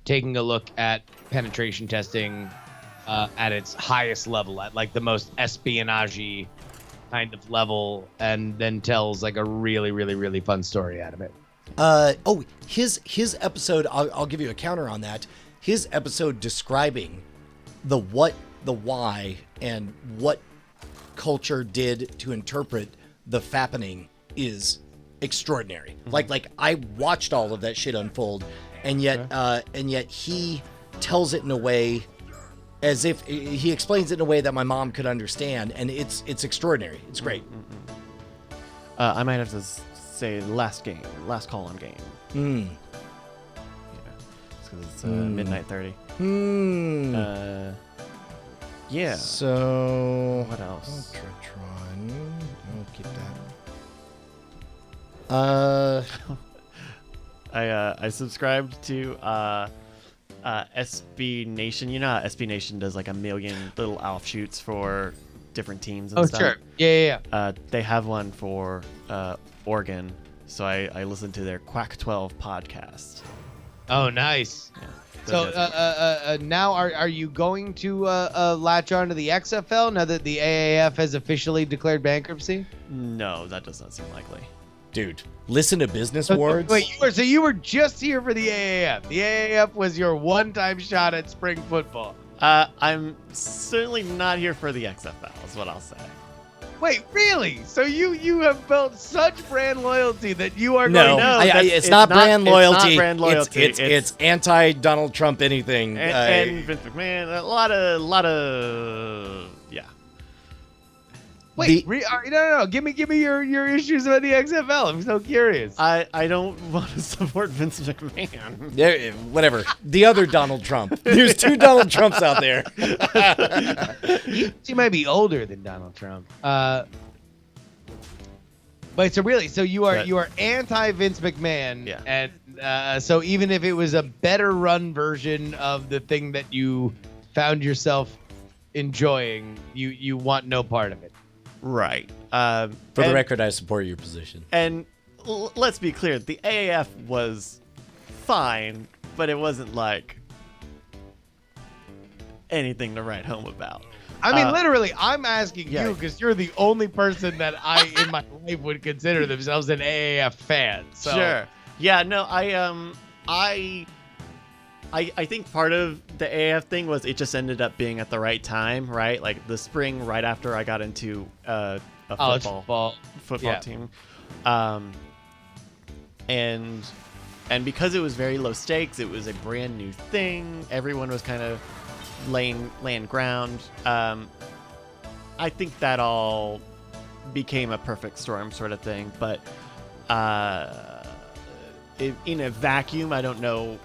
taking a look at penetration testing at its highest level, at like the most espionage-y kind of level, and then tells like a really, really, really fun story out of it. His episode, I'll give you a counter on that. His episode describing the what, the why, and what culture did to interpret the fappening is extraordinary. Like I watched all of that shit unfold, and yet he tells it in a way as if he explains it in a way that my mom could understand, and it's extraordinary. It's great. I might have to say last call on game. Yeah. It's because it's midnight 30. Yeah. So What else? Ultratron. I'll keep that. I subscribed to SB Nation. You know how SB Nation does like a million little offshoots for different teams and stuff? Oh, sure. Yeah. They have one for Oregon, so I listened to their Quack 12 podcast. Oh, nice. Yeah. So now are you going to latch on to the XFL now that the AAF has officially declared bankruptcy? No, that does not seem likely. Dude, listen to Business Awards. Wait, you were just here for the AAF. The AAF was your one-time shot at spring football. I'm certainly not here for the XFL, is what I'll say. Wait, really? So you have built such brand loyalty that you are No, going to... it's not brand loyalty. It's not brand loyalty. It's anti Donald Trump anything. And Vince McMahon, a lot of yeah. Wait, no. Give me your issues about the XFL. I'm so curious. I don't want to support Vince McMahon. Yeah, whatever. The other Donald Trump. There's two Donald Trumps out there. He might be older than Donald Trump. But so you are anti Vince McMahon, Yeah. and so even if it was a better run version of the thing that you found yourself enjoying, you want no part of it. Right. For the record, I support your position. And let's be clear, the AAF was fine, but it wasn't like anything to write home about. I mean, literally, I'm asking yeah. you because you're the only person that I in my life would consider themselves an AAF fan. So. Sure. Yeah. No. I I think part of the AAF thing was it just ended up being at the right time, right? Like the spring right after I got into a football Yeah. team, and because it was very low stakes, it was a brand new thing. Everyone was kind of laying ground. I think that all became a perfect storm sort of thing, but in a vacuum, I don't know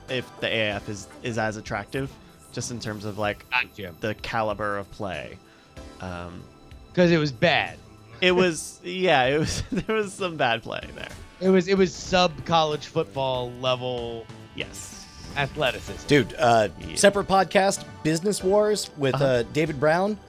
if the AAF is as attractive, just in terms of like Gotcha. the caliber of play. Because it was bad. It was there was some bad play there. It was sub college football level Yes. athleticism. Dude, separate podcast, Business Wars with David Brown,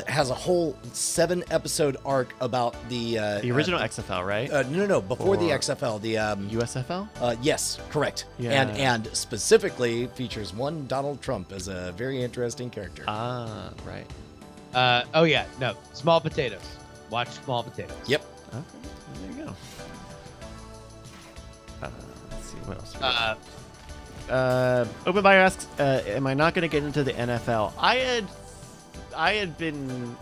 has a whole 7-episode arc about the original XFL, right? No, before the Or XFL, the USFL? yes, correct. Yeah. And specifically features one Donald Trump as a very interesting character. Ah, right. Oh yeah, no, Small Potatoes. Watch Small Potatoes. Yep. Okay. There you go. Let's see what else. Open Buyer asks, "Am I not going to get into the NFL?" I had been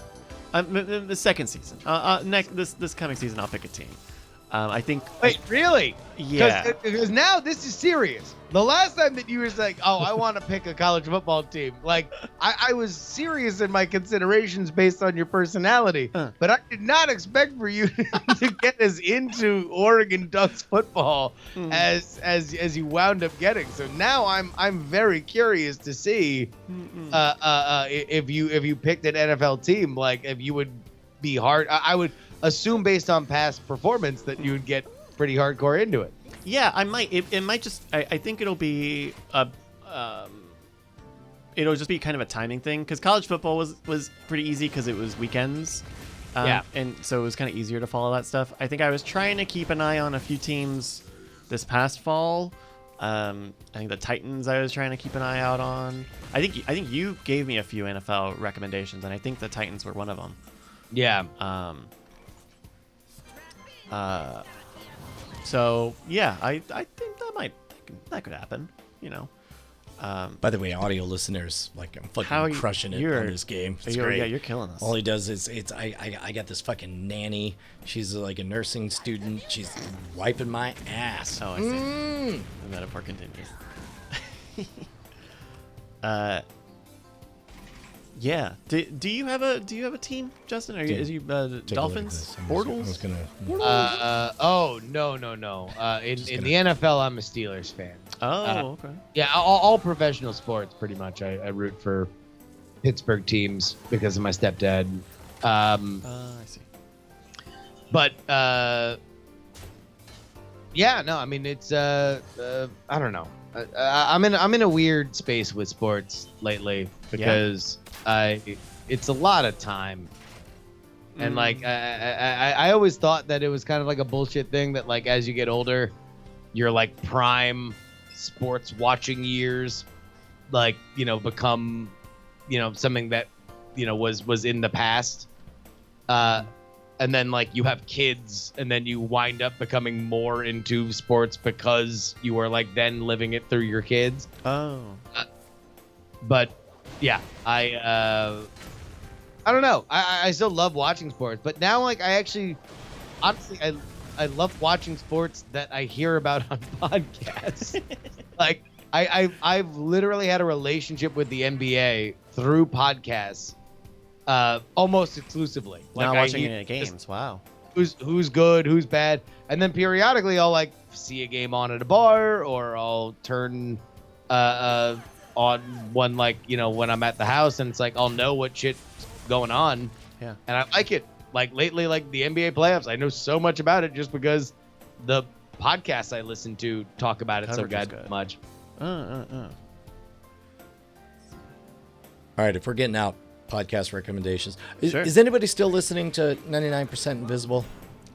the second season. This coming season, I'll pick a team. I think. Wait, really? Yeah. Because now this is serious. The last time that you were like, "Oh, I want to pick a college football team," like I was serious in my considerations based on your personality, but I did not expect for you to get as into Oregon Ducks football as you wound up getting. So now I'm very curious to see if you picked an NFL team, like if you would be hard. I would assume based on past performance that you would get pretty hardcore into it. Yeah, I might. It might just. I think it'll be it'll just be kind of a timing thing, because college football was pretty easy because it was weekends. Yeah. And so it was kind of easier to follow that stuff. I think I was trying to keep an eye on a few teams this past fall. I think the Titans I was trying to keep an eye out on. I think you gave me a few NFL recommendations, and I think the Titans were one of them. Yeah. So yeah, I think that could happen. You know. By the way, audio listeners, like I'm fucking How crushing it you're- on this game. It's You're- great. Yeah, you're killing us. All he does is I got this fucking nanny. She's like a nursing student. She's wiping my ass. Oh, I see. The metaphor continues. Yeah. Do you have a team, Justin? Are you Dude, is you Take a look at Dolphins? this. I Bortles? was gonna. Oh no. In the NFL, I'm a Steelers fan. Oh, okay. Yeah, all professional sports pretty much. I root for Pittsburgh teams because of my stepdad. I see. But yeah, no, I mean it's I don't know. I'm in a weird space with sports lately because it's a lot of time. And like I always thought that it was kind of like a bullshit thing that like as you get older, your like prime sports watching years like, you know, become, you know, something that, you know, was in the past. And then like you have kids and then you wind up becoming more into sports because you are like then living it through your kids. Oh. But yeah, I don't know. I still love watching sports, but now like I actually, honestly, I love watching sports that I hear about on podcasts. Like I've literally had a relationship with the NBA through podcasts, almost exclusively. Like Not watching hear any games. Wow. Who's good, who's bad, and then periodically I'll like see a game on at a bar, or I'll turn on one like, you know, when I'm at the house, and it's like I'll know what shit's going on. Yeah. And I like it. Like lately, like the NBA playoffs, I know so much about it just because the podcasts I listen to talk about it so Coverage is god good. much. All right, if we're getting out podcast recommendations, Sure. is anybody still listening to 99% Invisible?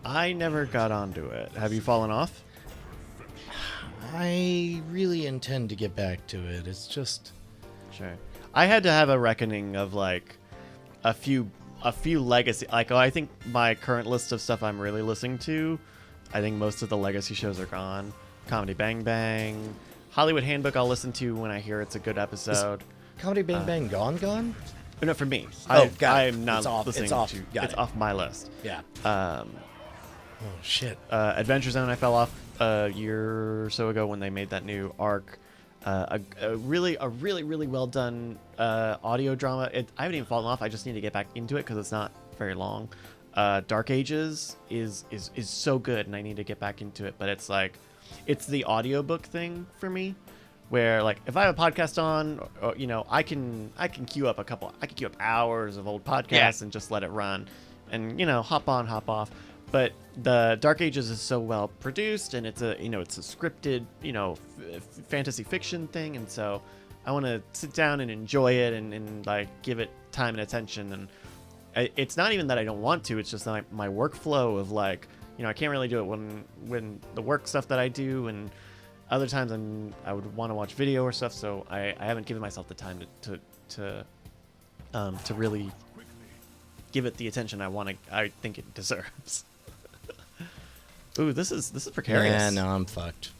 I never got onto it. Have you fallen off? I really intend to get back to it. It's just Sure. I had to have a reckoning of like a few legacy. Like, I think my current list of stuff I'm really listening to, I think most of the legacy shows are gone. Comedy Bang Bang, Hollywood Handbook I'll listen to when I hear it's a good episode. Comedy Bang Bang gone? No, for me. Oh, got it. I'm not It's off. listening It's off. to. Got It's it. off my list. Yeah. Um, Oh shit. Adventure Zone I fell off a year or so ago when they made that new arc. A really well done audio drama. I haven't even fallen off. I just need to get back into it because it's not very long. Dark Ages is so good, and I need to get back into it. But it's like, it's the audiobook thing for me, where like if I have a podcast on, or, you know, I can queue up hours of old podcasts and just let it run, and you know, hop on, hop off. But the Dark Ages is so well produced, and it's a scripted, fantasy fiction thing, and so I want to sit down and enjoy it and like give it time and attention. And it's not even that I don't want to; it's just like my workflow of like, I can't really do it when the work stuff that I do, and other times I would want to watch video or stuff. So I haven't given myself the time to really give it the attention I think it deserves. Ooh, this is precarious. Yeah, no, I'm fucked.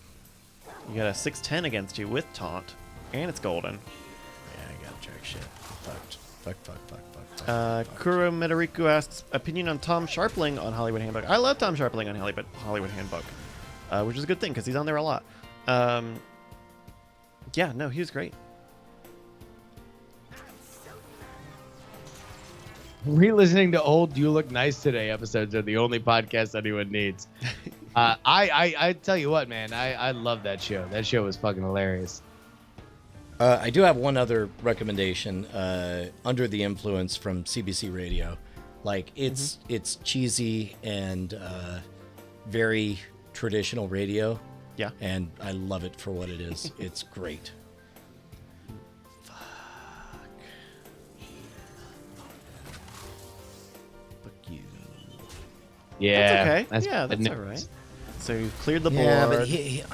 You got a 610 against you with taunt, and it's golden. Yeah, I got jack shit. Fucked. Fuck. Kuro Medariku asks opinion on Tom Sharpling on Hollywood Handbook. I love Tom Sharpling on Hollywood Handbook, which is a good thing because he's on there a lot. Yeah, no, he was great. Re-listening to old "You Look Nice Today" episodes are the only podcast anyone needs. I tell you what, man, I love that show. That show was fucking hilarious. I do have one other recommendation. Under the Influence from CBC Radio. Like it's cheesy and very traditional radio. Yeah. And I love it for what it is. It's great. Yeah, That's okay. That's all right. So you've cleared the board. Yeah, but He's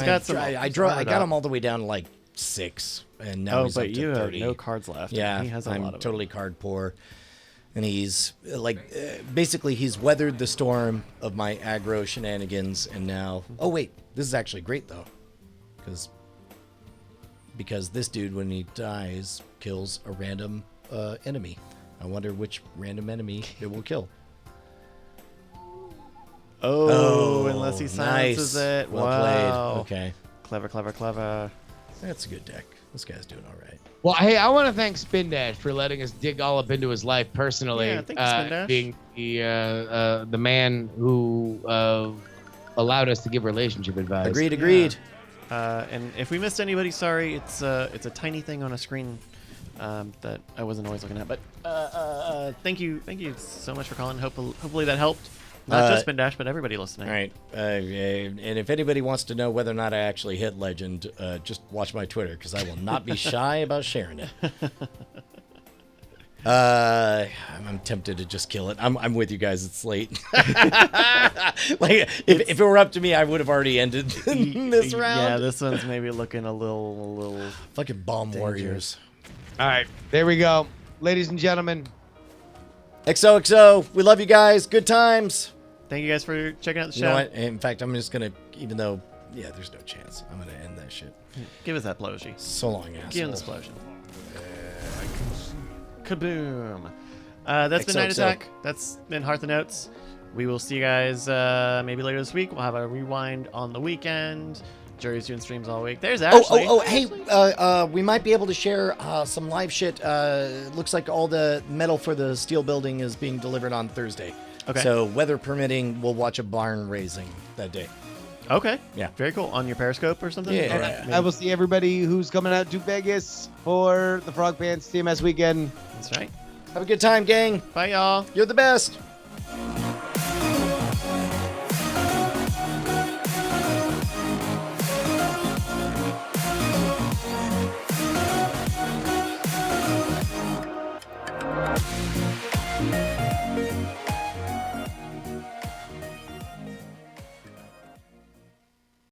got some. I got him all the way down to like 6, and now he's up but to you 30. have no cards left. Yeah, he has a I'm lot of totally card poor, and he's like, basically he's weathered the storm of my aggro shenanigans, and now. Oh wait, this is actually great though, because this dude, when he dies, kills a random enemy. I wonder which random enemy it will kill. Oh, unless he silences nice. it. Well Wow. played. Okay. Clever. That's a good deck. This guy's doing all right. Well, hey, I want to thank Spin Dash for letting us dig all up into his life personally. Yeah, thank you, Spin Dash. Being the man who allowed us to give relationship advice. Agreed. And if we missed anybody, sorry. It's a tiny thing on a screen that I wasn't always looking at. But thank you so much for calling. Hopefully that helped. Not just Spin Dash, but everybody listening. All right. And if anybody wants to know whether or not I actually hit Legend, just watch my Twitter, because I will not be shy about sharing it. I'm tempted to just kill it. I'm with you guys. It's late. Like if it were up to me, I would have already ended this round. Yeah, this one's maybe looking a little. Fucking bomb warriors. All right, there we go, ladies and gentlemen. XOXO. We love you guys. Good times. Thank you guys for checking out the You show. know what? In fact, I'm just gonna, even though, there's no chance. I'm gonna end that shit. Give us that plogy. So long, asshole. Give him the explosion. Kaboom. That's been Night XOXO. Attack. That's been Hearth and Notes. We will see you guys maybe later this week. We'll have a rewind on the weekend. Jerry's doing streams all week. There's Ashley. Hey, we might be able to share some live shit. Looks like all the metal for the steel building is being delivered on Thursday. Okay. So, weather permitting, we'll watch a barn raising that day. Okay. Yeah. Very cool. On your Periscope or something? Yeah. Or And maybe- I will see everybody who's coming out to Vegas for the Frog Pants TMS weekend. That's right. Have a good time, gang. Bye, y'all. You're the best.